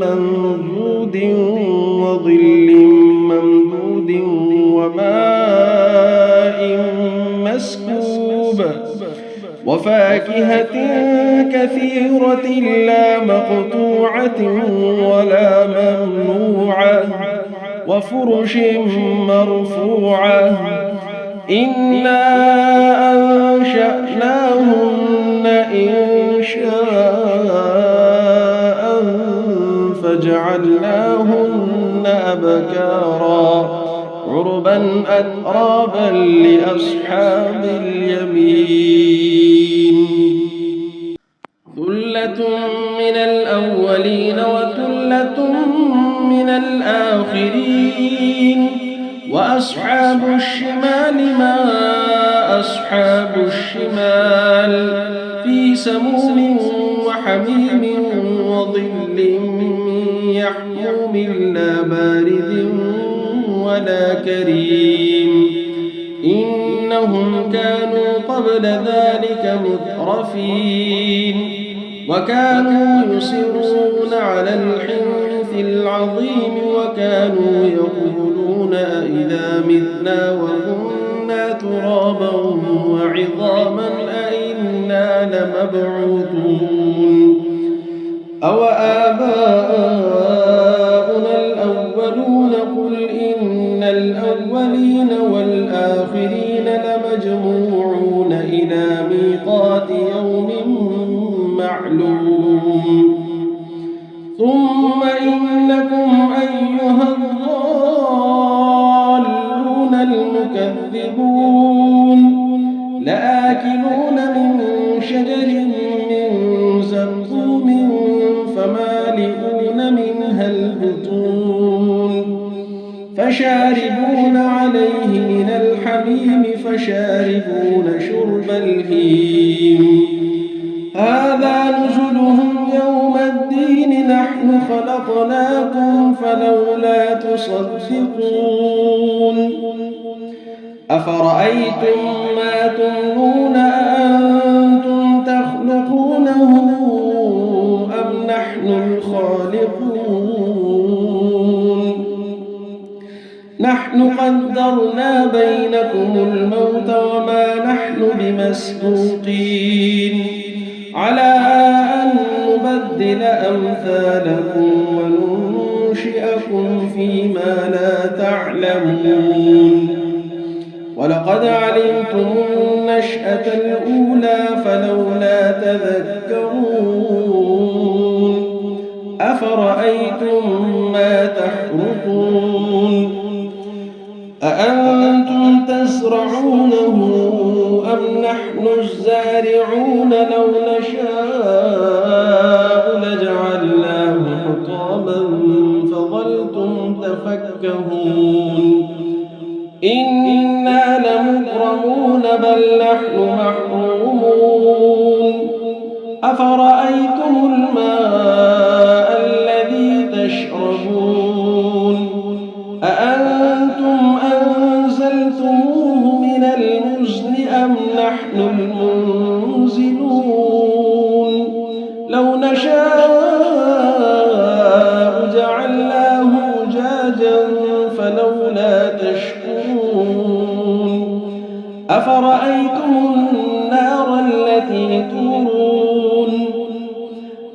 منضود وظل ممدود وماء مسكوب وفاكهة كثيرة لا مقطوعة ولا ممنوعة وفرش مرفوعة إنا أنشأناهن إنشاء فجعلناهن أبكارا عربا أترابا لأصحاب اليمين ثلة من الأولين وثلة من الآخرين وأصحاب الشمال ما أصحاب الشمال في سموم وحميم وظل من يحموم لا بارد ولا كريم إنهم كانوا قبل ذلك مترفين وكانوا يصرون على الحنث العظيم وكانوا يقولون أئذا متنا وكنا ترابا وعظاما أئنا لمبعوثون أوآباؤنا الأولون قل إن الأولين والآخرين لمجموعون إلى ميقات يوم معلوم ثم إنكم أيها الضالون المكذبون لآكلون من شجر من زقوم فمالئون منها البطون فشاربون عليه من الحميم فشاربون شرب الهيم هذا نزلهم يوم الدين نحن خلقناكم فلولا تصدقون أفرأيتم ما تمنون أأنتم تخلقونه أم نحن الخالقون نحن قدرنا بينكم الموت وما نحن بمسبوقين على أن نبدل أمثالكم وننشئكم فيما لا تعلمون ولقد علمتم النشأة الأولى فلولا تذكرون أفرأيتم ما تحرثون أأنتم تزرعونه أم نحن الزارعون لو نشاء لجعلناه حطاما فظلتم تفكهون إنا لمغرمون بل نحن محرومون أفرأيتم الماء الذي تشربون أأنتم أنزلتموه من المزن أم نحن المنزلون لو نشاء جعلناه أجاجا فلولا تشكرون أفرأيتم النار التي تورون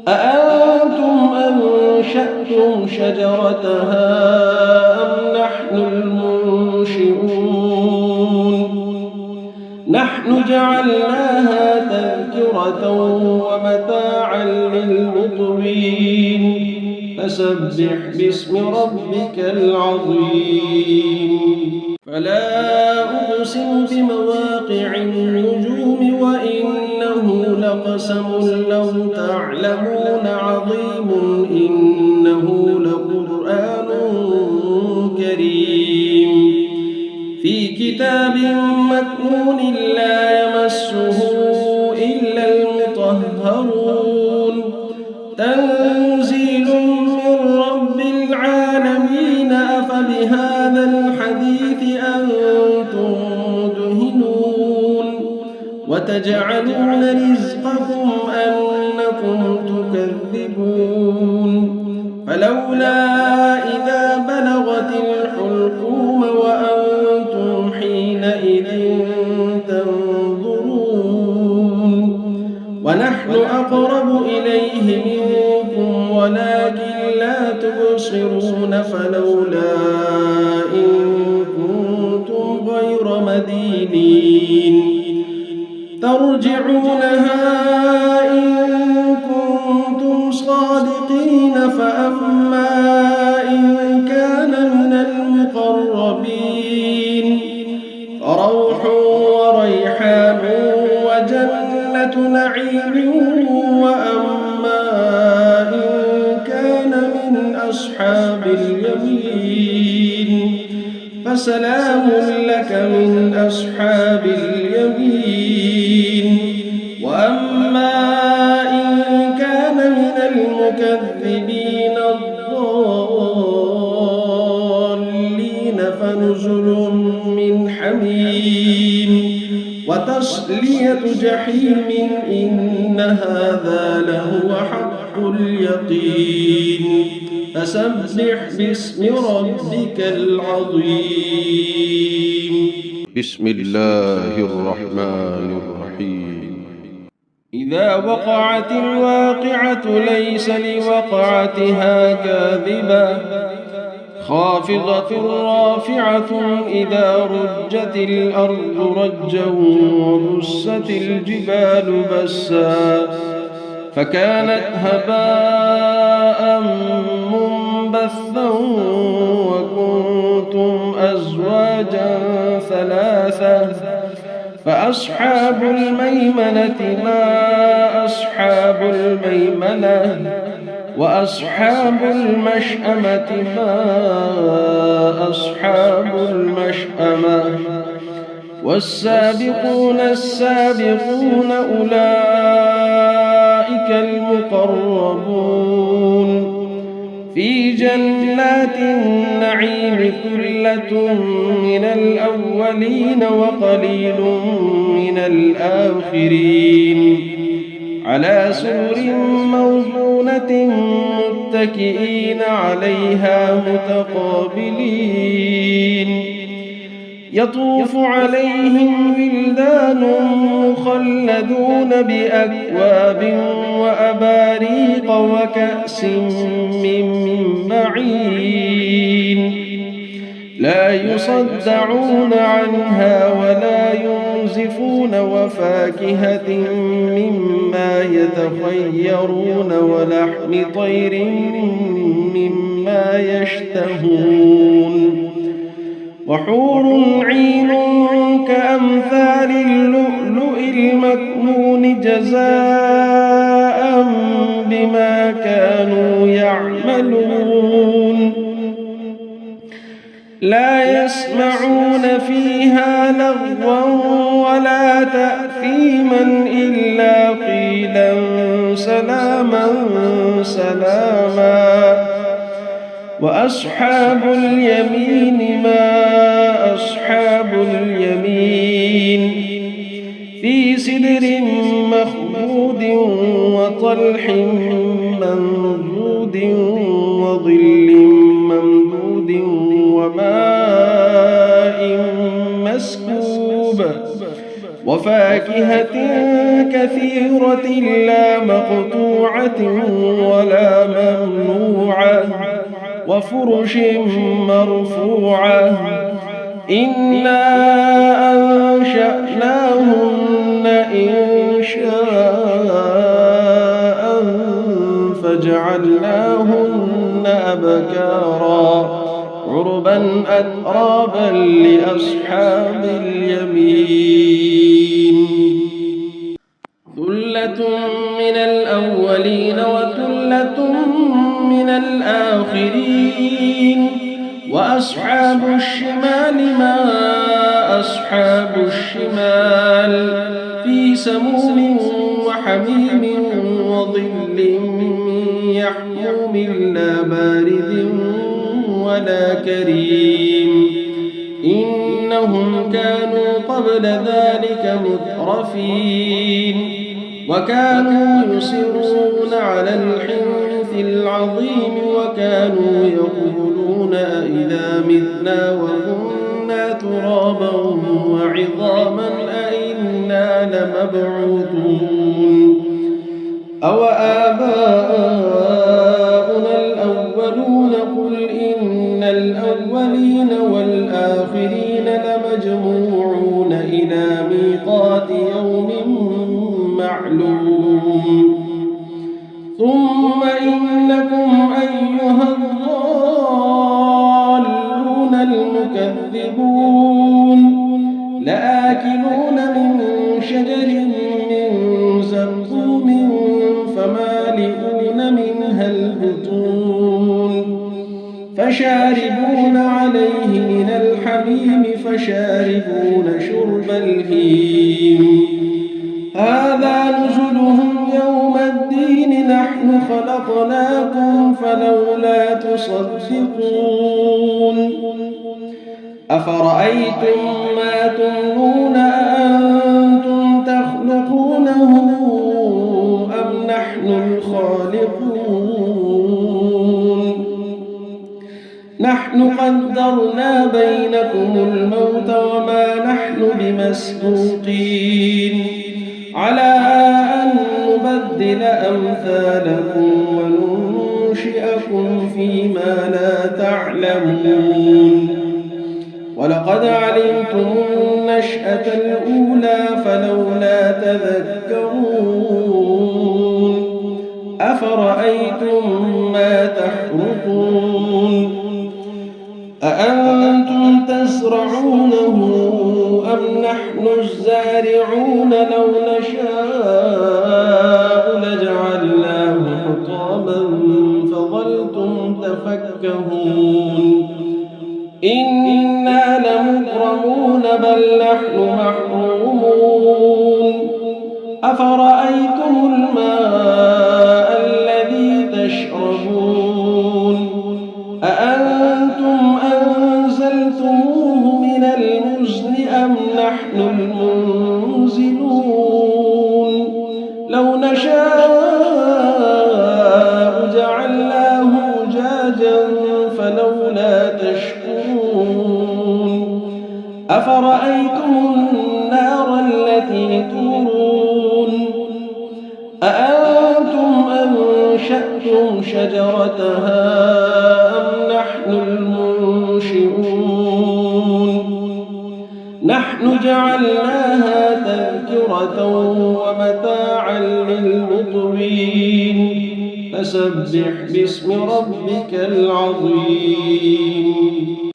أأنتم أنشأتم شجرتها أم نحن المنشئون نحن جعلناها تذكرة ومتاعا للمقوين فسبح باسم ربك العظيم فلا أقسم بمواقع النجوم وإنه لقسم لو تعلمون عظيم إنه لقرآن كريم في كتاب مكنون لا يمسه إلا المطهرون تنزيل من رب العالمين أفبهذا الحديث أنتم مدهنون وتجعلون رزقكم أنكم تكذبون فلولا إذا بلغت الحلقوم وأنتم حينئذ تنظرون ونحن أقرب إليه منكم ولكن لا تبصرون فلولا إن كنتم غير مدينين ترجعونها إن كنتم صادقين فأما إن كان من المقربين فروح وريحان وجنة نعيم وأما إن كان من أصحاب اليمين فسلام لك من أصحاب اليمين وأما إن كان من المكذبين الضالين فنزل من حميم وتصلية جحيم إن هذا لهو حق اليقين فسبح باسم ربك العظيم بسم الله الرحمن الرحيم إذا إذا وقعت الواقعة ليس لوقعتها كاذبة خافضة رافعة إذا رجت الأرض رجا وبست الجبال بسا فكانت هباء منبثا وكنتم أزواجا ثلاثة فأصحاب الميمنة ما أصحاب الميمنة وأصحاب المشأمة ما أصحاب المشأمة والسابقون السابقون أولئك المقربون في جنات النعيم ثلة من الأولين وقليل من الآخرين على سرر موضونة متكئين عليها متقابلين يطوف عليهم ولدان مخلدون بأكواب وأباريق وكأس من معين لا يصدعون عنها ولا ينزفون وفاكهة مما يتخيرون ولحم طير مما يشتهون وحور عين كأمثال اللؤلؤ المكنون جزاء بما كانوا يعملون لا يسمعون فيها لغوا ولا تأثيما إلا قيلا سلاما سلاما وأصحاب اليمين ما أصحاب اليمين في سدر مخضود وطلح منضود وظل ممدود وماء مسكوب وفاكهة كثيرة لا مقطوعة ولا ممنوعة وفرش مرفوعة إنا أنشأناهن إنشاء فجعلناهن أبكارا عربا أترابا لأصحاب اليمين ثلة من الأولين وثلة من الآخرين وأصحاب الشمال ما أصحاب الشمال في سموم وحميم وظل يحموم لا بارد ولا كريم إنهم كانوا قبل ذلك مترفين وكانوا يصرون على الحنث العظيم وكانوا يقولون أئذا متنا وكنا ترابا وعظاما أئنا لمبعوثون أو آباؤنا الأولون قل إن الأولين والآخرين لمجموعون إلى ميقات يوم معلوم ثم إنكم أيها الضالون المكذبون لآكلون من شجر من زقوم فمالئون منها البطون فشاربون عليه من الحميم فشاربون شرب الهيم هذا نزلهم يوم الدين نحن خلقناكم فلولا تصدقون أفرأيتم ما تمنون أأنتم تخلقونه أم نحن الخالقون نحن قدرنا بينكم الموت وما نحن بمسبوقين على أن نستبدل أمثالكم وننشئكم فيما لا تعلمون ولقد علمتم النشأة الأولى فلولا تذكرون أفرأيتم ما تحرثون أأنتم تزرعونه أم نحن الزارعون لو نشاء لجعلناه حطاما فظلتم تفكهون إنا لمغرمون بل نحن محرومون أفرأيتم الماء الذي تشربون أأنتم أنزلتموه من المزن أم نحن المنزلون لو نشاء جعلناه أجاجا فلولا تشكرون أفرأيتم النار التي تورون أأنتم أنشأتم شجرتها أم نحن المنشئون نحن جعلناها تذكرة ومتاعا للمقوين فسبح باسم ربك العظيم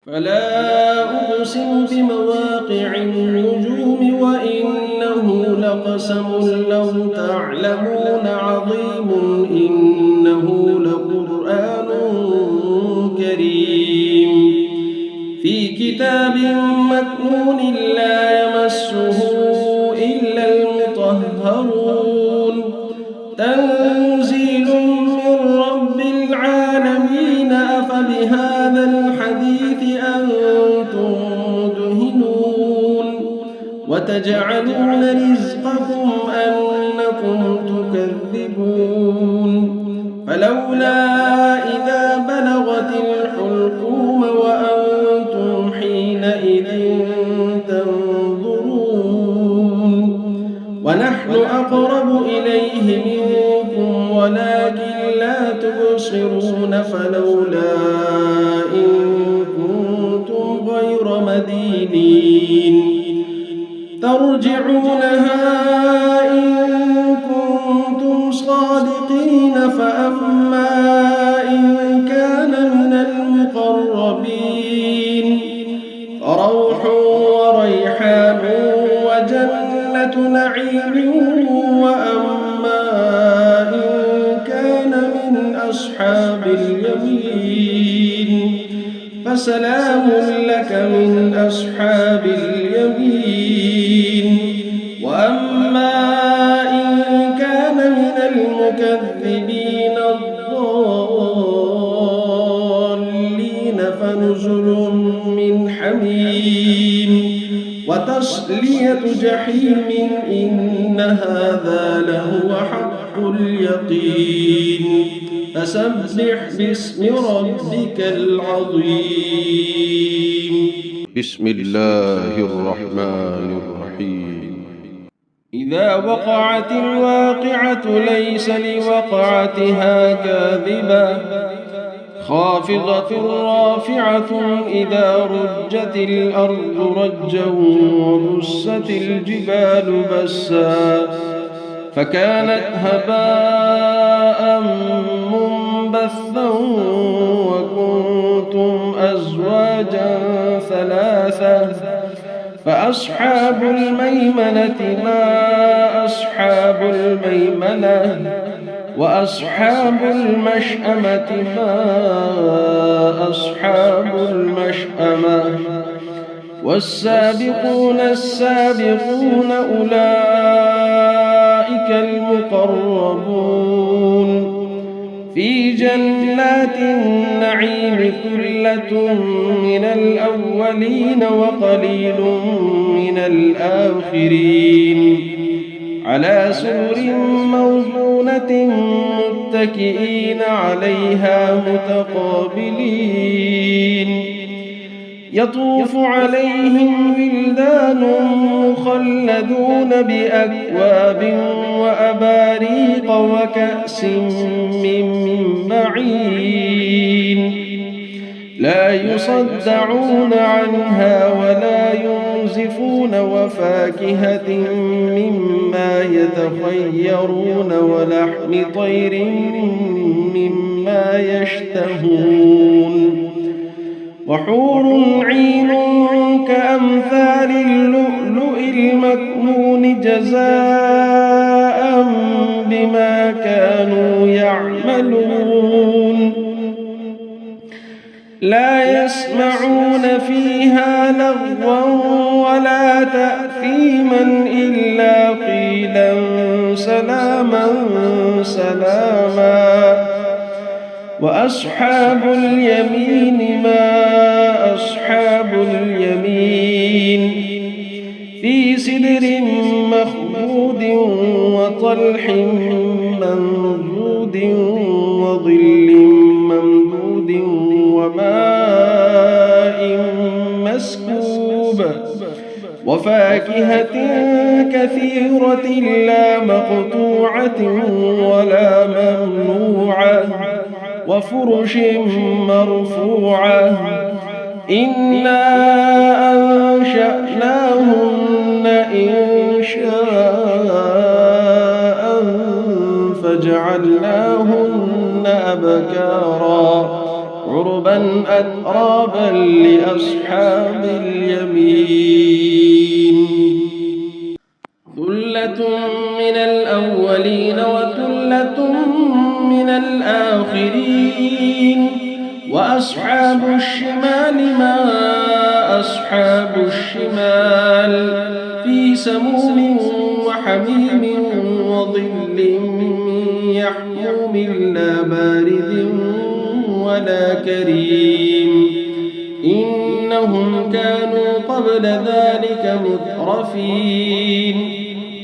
فلا أقسم بمواقع النجوم وإنه لقسم لو تعلمون عظيم إنه لقرآن كريم في كتاب مكنون لا يمسه إلا المطهرون تنزيل من رب العالمين أفبهذا الحديث أنتم مدهنون وتجعلون رزقكم أنكم تكذبون فلولا إذا بلغت الحلقوم وأنتم حينئذ تنظرون ونحن أقرب إليه منكم ولكن لا تبصرون فلولا إن كنتم غير مدينين ترجعونها إن كنتم صادقين فأما إن كان من المقربين فروح وريحان وجنة نعيم وأما إن كان من أصحاب اليمين فسلام لك من أصحاب اليمين وأما إن كان من المكذبين الضالين فنزل من حميم وتصلية جحيم إن هذا لهو حق اليقين فسبح باسم ربك العظيم بسم الله الرحمن الرحيم إذا وقعت الواقعة ليس لوقعتها كاذبة خافضة رافعة إذا رجت الأرض رجا وبست الجبال بسا فكانت هباء منبثا وكنتم أزواجا ثلاثة فأصحاب الميمنة ما أصحاب الميمنة وأصحاب المشأمة ما أصحاب المشأمة والسابقون السابقون أولئك المقربون في جنات النعيم ثلة من الأولين وقليل من الآخرين على سرر موضونة متكئين عليها متقابلين يطوف عليهم ولدان مخلدون بأكواب وأباريق وكأس من معين لا يصدعون عنها ولا ينزفون وفاكهة مما يتخيرون ولحم طير مما يشتهون وحور عين كأمثال اللؤلؤ المكنون جزاء بما كانوا يعملون لا يسمعون فيها لغوا ولا تأثيما إلا قيلا سلاما سلاما وأصحاب اليمين ما أصحاب اليمين في سدر مخضود وطلح منضود وظل ممدود وماء مسكوب وفاكهة كثيرة لا مقطوعة ولا ممنوعة وفرش مرفوعة إنا أنشأناهن إنشاء فجعلناهن أبكارا عربا أترابا لأصحاب اليمين ثلة من الأولين وثلة من الآخرين وأصحاب الشمال ما أصحاب الشمال في سموم وحميم وظل من يحموم لا بارد ولا كريم إنهم كانوا قبل ذلك مترفين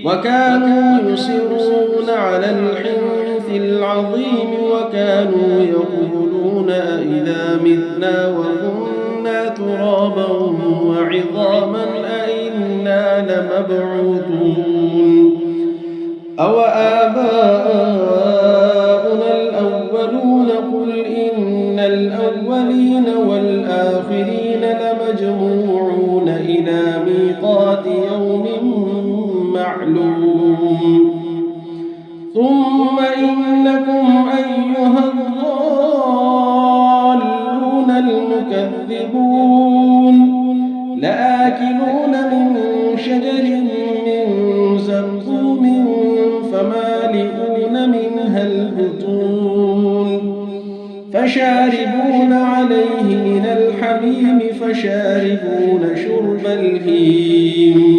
وكانوا يصرون على الحنث العظيم وكانوا يقولون أئذا متنا وكنا ترابا وعظاما أئنا لمبعوثون أو آباؤنا الأولون قل إن الأولين والآخرين لمجموعون إلى ميقات يوم معلوم ثم إنكم أيها الضالون المكذبون لآكلون من شجر من زقوم فمالئون منها البطون فشاربون عليه من الحميم فشاربون شرب الهيم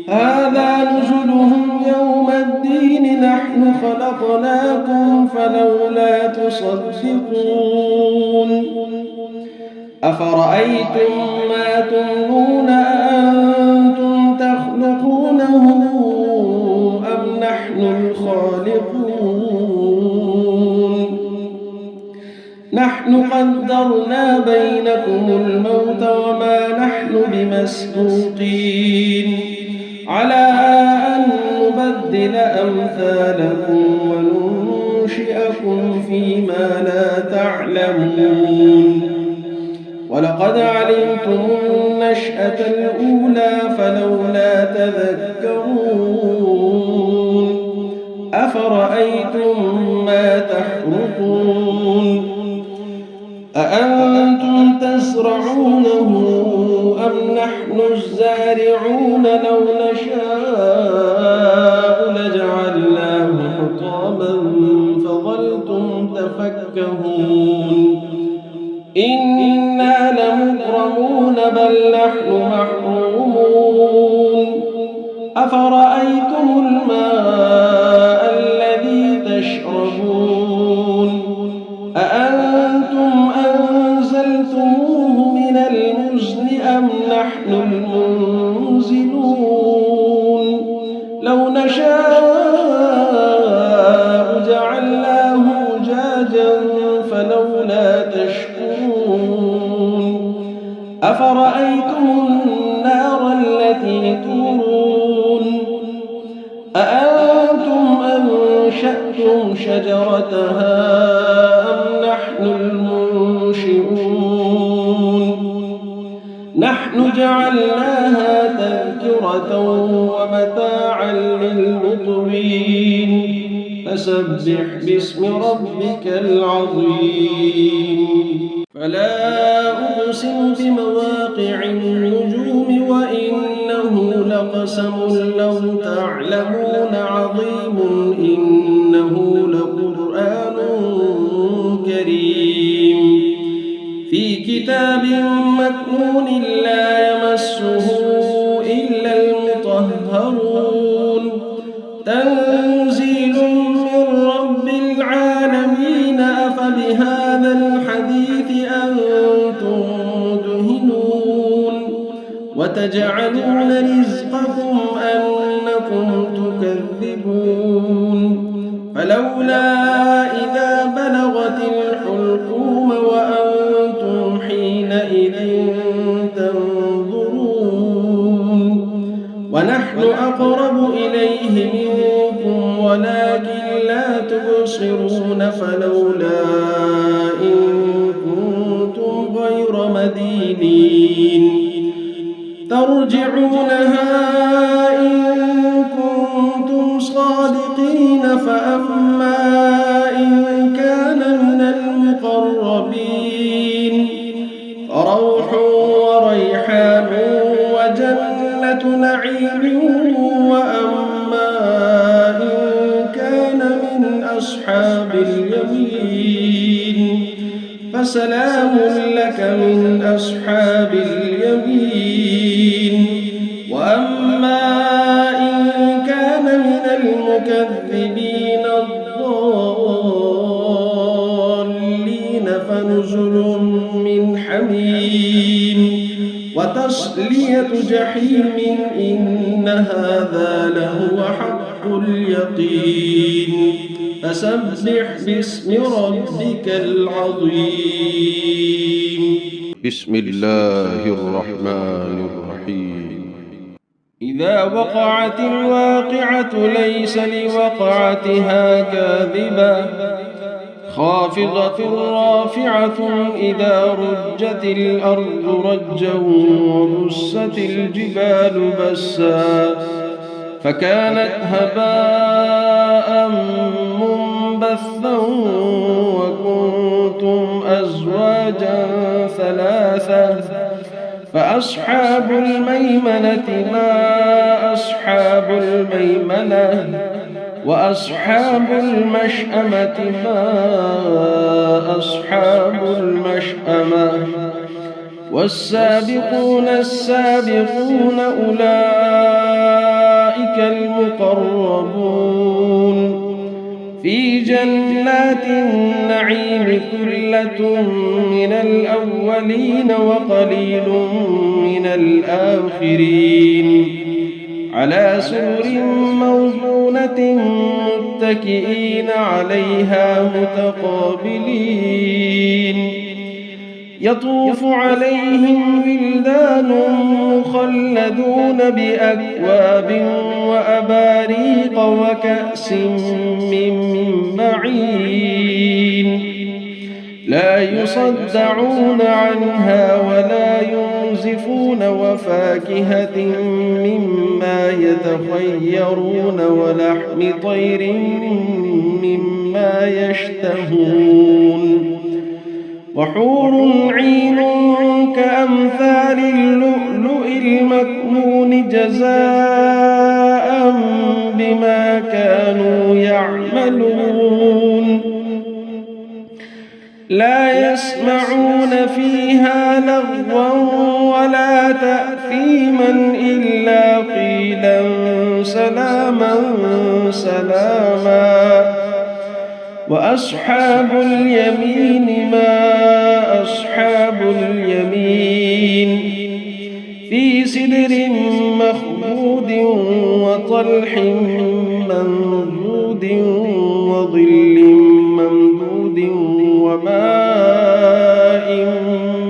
هذا نزلهم يوم الدين نحن خلقناكم فلولا تصدقون أفرأيتم ما تمنون أأنتم تخلقونه أم نحن الخالقون نحن قدرنا بينكم الموت وما نحن بمسبوقين على أن نبدل أمثالكم وننشئكم فيما لا تعلمون ولقد علمتم النشأة الأولى فلولا تذكرون أفرأيتم ما تحرثون أأنتم تزرعونه أم نحن الزارعون لو نشاء لجعلناه حطاما فظلتم تفكهون إنا لمغرمون بل نحن محرومون أفرأيتم الماء الذي تشربون أأنتم أنزلتموه من المزن أم نحن المنزلون لو نشاء جعلناه أجاجا فلولا تشكرون أفرأيتم النار التي تورون أأنتم أنشأتم أنشأتم شجرتها أم نحن المنشئون نحن جعلناها تذكرة ومتاعا للمقوين فسبح باسم ربك العظيم فلا أقسم بمواقع النجوم وإنه لقسم لو تعلمون عظيم إنه لقرآن كريم في كتاب مكنون لا يمسه إلا المطهرون تنزيل من رب العالمين أفبهذا الحديث أنتم مدهنون وتجعلون رزقكم أنكم تكذبون فلولا إذا بلغت الحلقوم وأنتم حينئذ تنظرون ونحن أقرب إليه منكم ولكن لا تبصرون فلولا إن كنتم غير مدينين ترجعونها إن كنتم صادقين فأما إن كان من المقربين فروح وريحان وجنة نعيم وأما إن كان من أصحاب اليمين فسلام لك من أصحاب اليمين وأما إن كان من المكذبين الضالين فنزل من حميم وتصلية جحيم إن هذا لهو حق اليقين فسبح باسم ربك العظيم بسم الله الرحمن الرحيم إذا وقعت الواقعة ليس لوقعتها كاذبة خافضة رافعة إذا رجت الأرض رجا وبست الجبال بسا فكانت هباء منبثا وكنتم أزواجا ثلاثة فأصحاب الميمنة ما أصحاب الميمنة وأصحاب المشأمة ما أصحاب المشأمة والسابقون السابقون أولئك المقربون في جنات النعيم ثلة من الأولين وقليل من الآخرين على سرر موضونة متكئين عليها متقابلين يطوف عليهم ولدان مخلدون بأكواب وأباريق وكأس من معين لا يصدعون عنها ولا ينزفون وفاكهة مما يتخيرون ولحم طير مما يشتهون وحور عين كأمثال اللؤلؤ المكنون جزاء بما كانوا يعملون لا يسمعون فيها لغوا ولا تأثيما إلا قيلا سلاما سلاما وأصحاب اليمين ما أصحاب اليمين في سدر مخضود وطلح منضود وظل ممدود وماء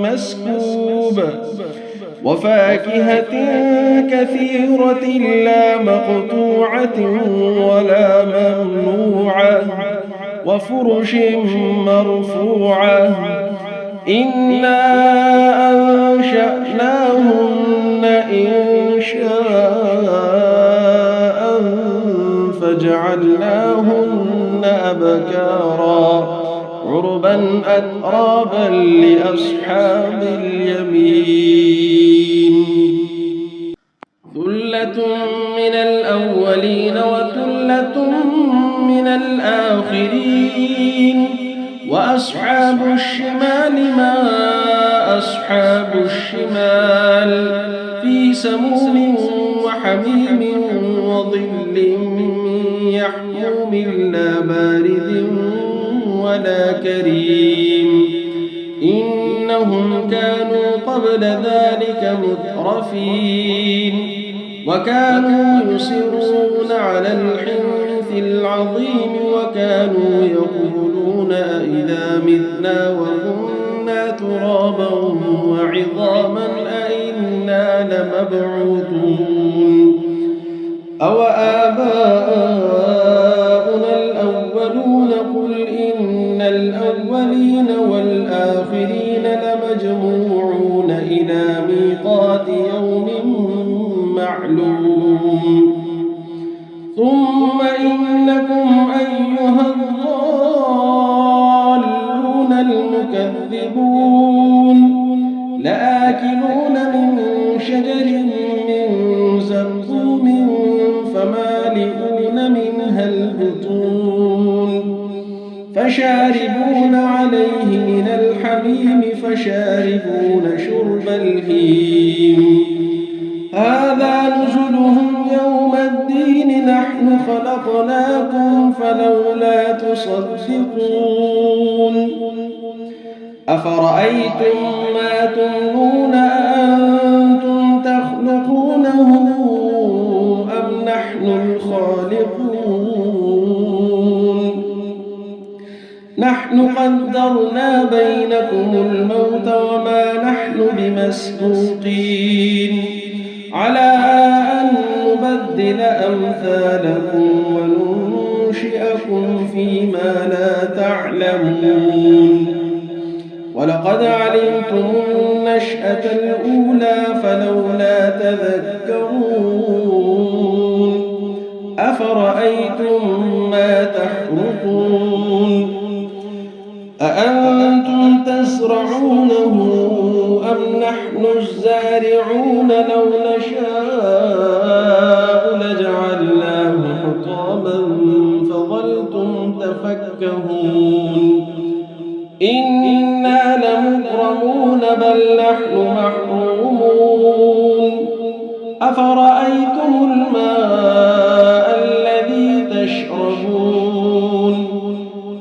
مسكوب وفاكهة كثيرة لا مقطوعة ولا ممنوعة وفرش مرفوعة إنا أنشأناهن إنشاء فجعلناهن أبكارا عربا أترابا لأصحاب اليمين ثلة من الأولين وثلة من الآخرين وأصحاب الشمال ما أصحاب الشمال في سموم وحميم وظل يحموم لا بارد ولا كريم إنهم كانوا قبل ذلك مترفين وكانوا يصرون على الحنث العظيم وكانوا يقولون أئذا متنا وكنا ترابا وعظاما أئنا لمبعوثون أو آباؤنا الأولون قل إن الأولين والآخرين لمجموعون إلى ميقات يوم معلوم ثم إنكم أيها الضالون المكذبون لآكلون من شجر من زقوم فمالئون منها البطون فشاربون عليه من الحميم فشاربون شرب الهيم هذا نزلهم يوم الدين نحن خلقناكم فلولا تصدقون أفرأيتم ما تمنون أأنتم تخلقونه أم نحن الخالقون نحن قدرنا بينكم الموت وما نحن بمسبوقين على أن نبدل أمثالكم وننشئكم فيما لا تعلمون ولقد علمتم النشأة الأولى فلولا تذكرون أفرأيتم ما تحرثون أأنتم تزرعونه أم نحن الزارعون لو نشاء لجعلناه حطاما فظلتم تفكهون إنا لمغرمون بل نحن محرومون أفرأيتم الماء الذي تشربون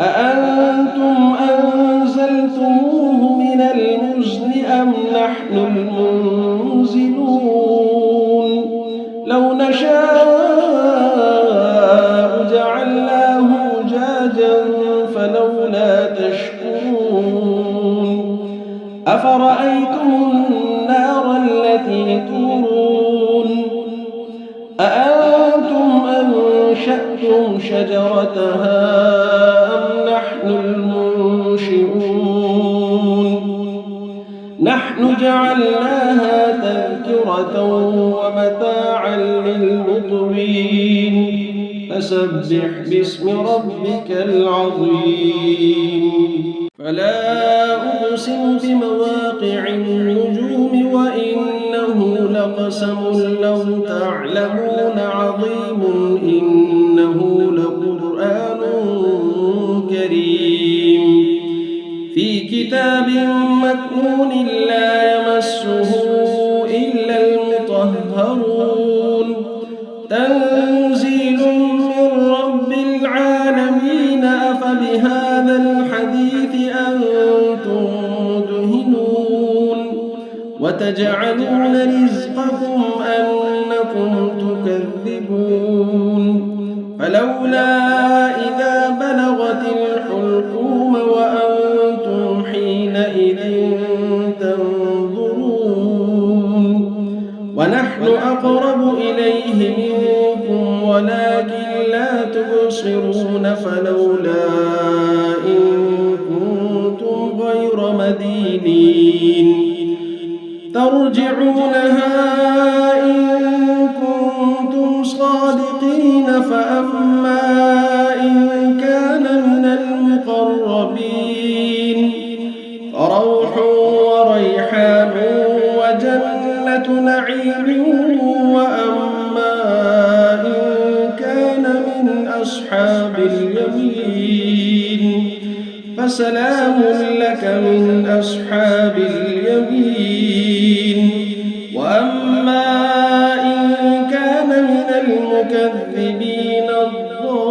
أأنتم أنزلتموه من المزن أم نحن المنزلون لو نشاء جعلناه أجاجا فلولا تشكرون أفرأيتم النار التي تورون أأنتم أنشأتم شجرتها أم نحن المنشئون نحن جعلناها تذكرة ومتاعا للمقوين فسبح باسم ربك العظيم فلا أقسم بمواقع النجوم وإنه لقسم لو تعلمون عظيم إنه لقرآن كريم في كتاب مكنون لا يمسه إلا المطهرون تنزيل من رب العالمين أفبهذا الحديث أنتم مدهنون وتجعلون رزقكم أنكم تكذبون فلولا إذا بلغت الحلقوم وأنتم حينئذ تنظرون ونحن أقرب إليه منكم ولكن لا تبصرون فلولا إن كنتم غير مدينين ترجعونها إن كنتم صادقين فأما إن كان من المقربين فروح وريحان وجنة نعيم وأما إن كان من أصحاب اليمين فسلام لك من أصحاب اليمين وأما إن كان من المكذبين الضالين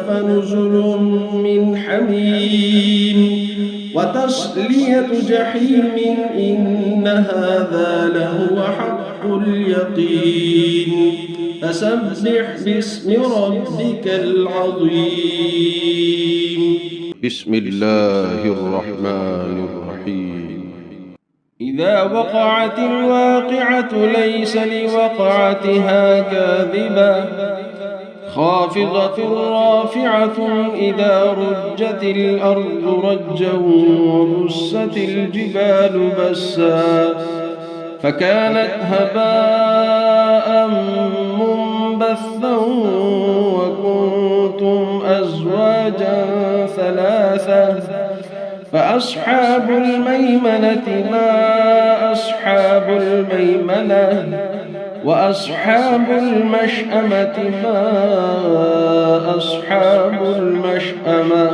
فنزل من حميم وتصلية جحيم إن هذا لهو حق اليقين فسبح باسم ربك العظيم. بسم الله الرحمن الرحيم. إذا وقعت الواقعة ليس لوقعتها كاذبة خافضة رافعة إذا رجت الأرض رجا وبست الجبال بسا فكانت هباء منبثا وكنتم أزواجا ثلاثة فأصحاب الميمنة ما أصحاب الميمنة وأصحاب المشأمة ما أصحاب المشأمة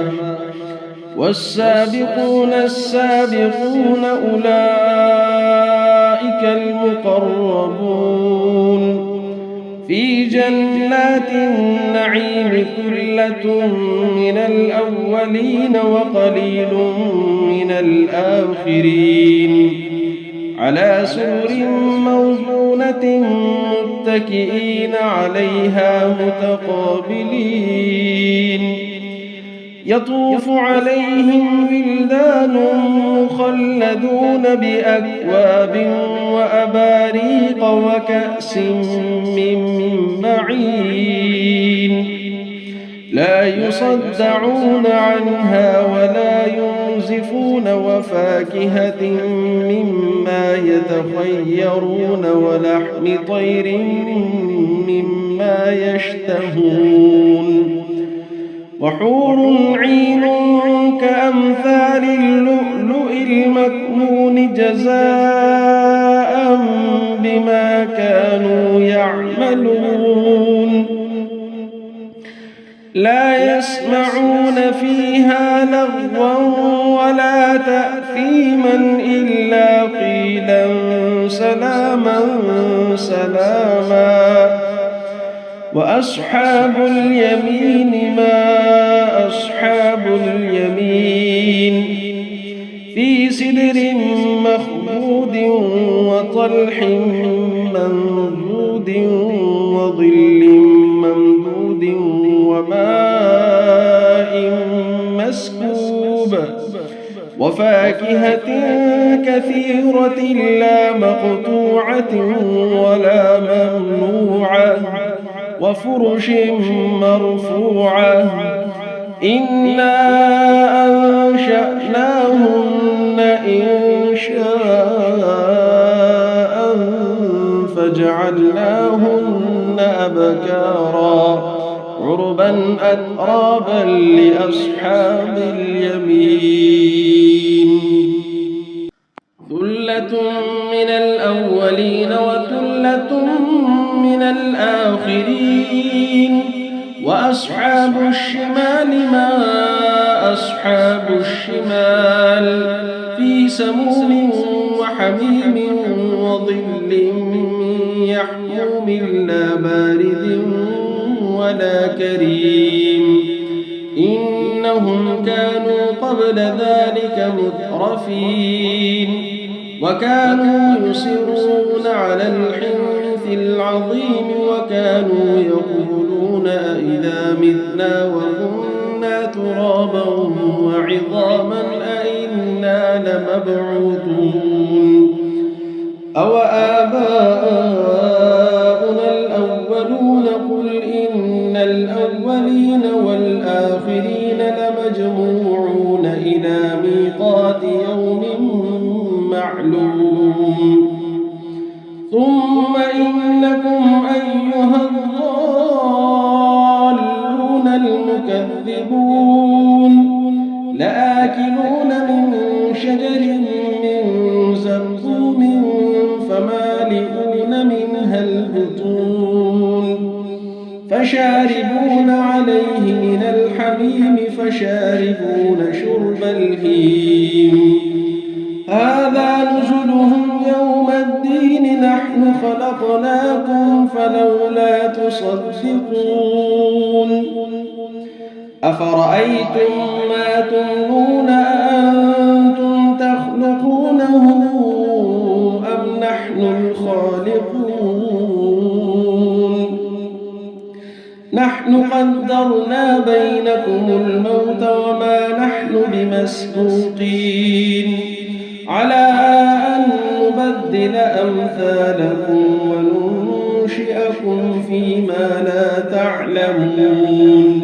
والسابقون السابقون أولئك المقربون في جنات النعيم ثلة من الأولين وقليل من الآخرين على سرر موضونة متكئين عليها متقابلين يطوف عليهم ولدان مخلدون بأكواب وأباريق وكأس من معين لا يصدعون عنها ولا ينزفون وفاكهة مما يتخيرون ولحم طير مما يشتهون وحور عين كأمثال اللؤلؤ المكنون جزاء بما كانوا يعملون لا يسمعون فيها لغوا ولا تأثيما إلا قيلا سلاما سلاما وأصحاب اليمين ما أصحاب اليمين في سدر مخضود وطلح منضود وظل ممدود وماء مسكوب وفاكهة كثيرة لا مقطوعة ولا ممنوعة وفرش مرفوعة إنا أنشأناهن إنشاء فجعلناهن أبكارا عربا أترابا لأصحاب اليمين ثلة من الأولين وثلة من الآخرين وأصحاب الشمال ما أصحاب الشمال في سموم وحميم وظل من يحموم لا بارد ولا كريم إنهم كانوا قبل ذلك مترفين وكانوا يصرون على الحنث العظيم وكانوا يقولون أئذا متنا وكنا ترابا وعظاما أئنا لمبعوثون أوآباؤنا الأولون قل إن الأولين والآخرين لمجموعون إلى ميقات يوم معلوم ثم إنكم أيها الضالون المكذبون لآكلون من شجر من زقوم فمالئون منها البطون فشاربون عليه من الحميم فشاربون شرب الهيم هذا نزلهم يوم الدين نحن خلقناكم فلولا تصدقون أفرأيتم ما تمنون أأنتم تخلقونه أم نحن الخالقون نحن قدرنا بينكم الموت وما نحن بمسبوقين على أن نبدل أمثالكم وننشئكم فيما لا تعلمون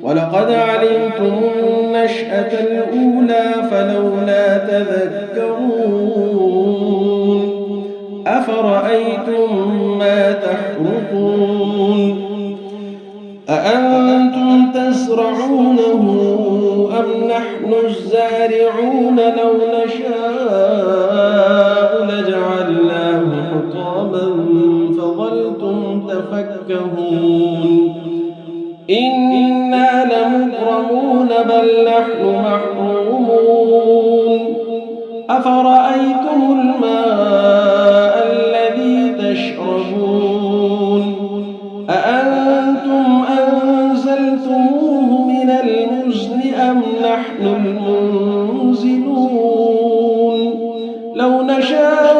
ولقد علمتم النشأة الأولى فلولا تذكرون أفرأيتم ما تحرثون أأنتم تزرعونه أم نحن الزارعون لو نشاء لجعلناه حطاما فظلتم تفكهون إنا لمغرمون بل نحن محرومون أفرأيتم الماء الذي تشربون أأنتم أنزلتموه من المزن أم نحن المنزلون لو نشاء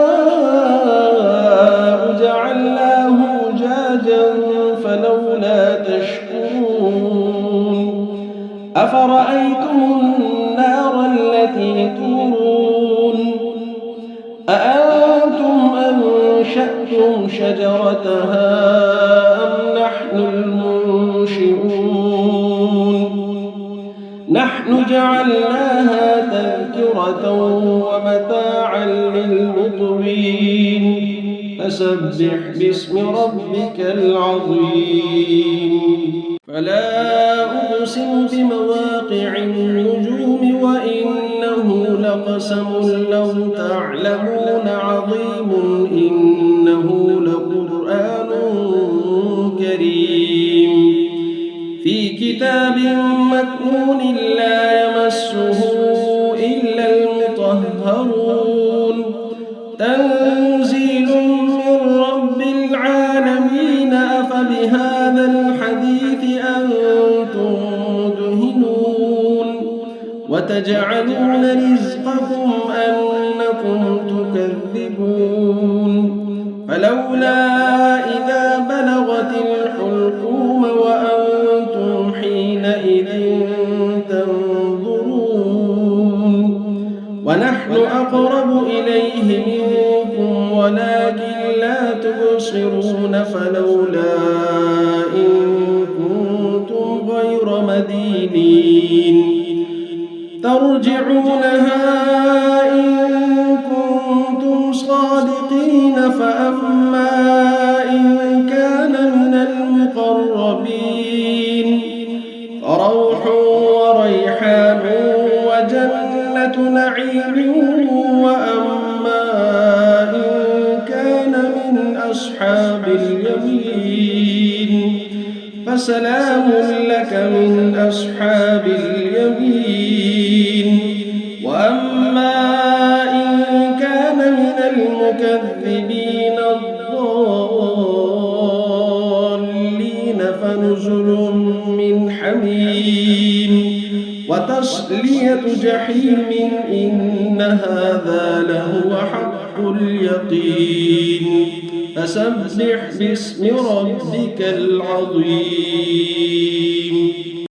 جعلناه أجاجا فلولا تشكرون أفرأيتم النار التي تورون أأنتم أنشأتم شجرتها أم نحن المنشئون نحن جعلناها تذكرة ومتاعا للمقوين فسبح باسم ربك العظيم فلا أقسم بمواقع النجوم وإنه لقسم لو تعلمون عظيم إنه لقرآن كريم في كتاب مكنون لا يمسه إلا المطهرون تنزيل من رب العالمين أفبهذا الحديث أنتم مدهنون وتجعلون رزقكم أنكم تكذبون فلولا إذا بلغت الحلقوم وأنتم حينئذ تنظرون ونحن أقرب إليه منكم ولكن لا تبصرون فلولا إن كنتم غير مدينين ترجعونها إن كنتم صادقين فأما إن كان من المقربين فروح وريحان وجنة نعيم وأما إن كان من أصحاب اليمين فسلام لك من أصحاب اليمين وأما إن كان من المكذبين الضالين فنزل من حميم وتصلية جحيم إن هذا لهو حق اليقين فسبح باسم ربك العظيم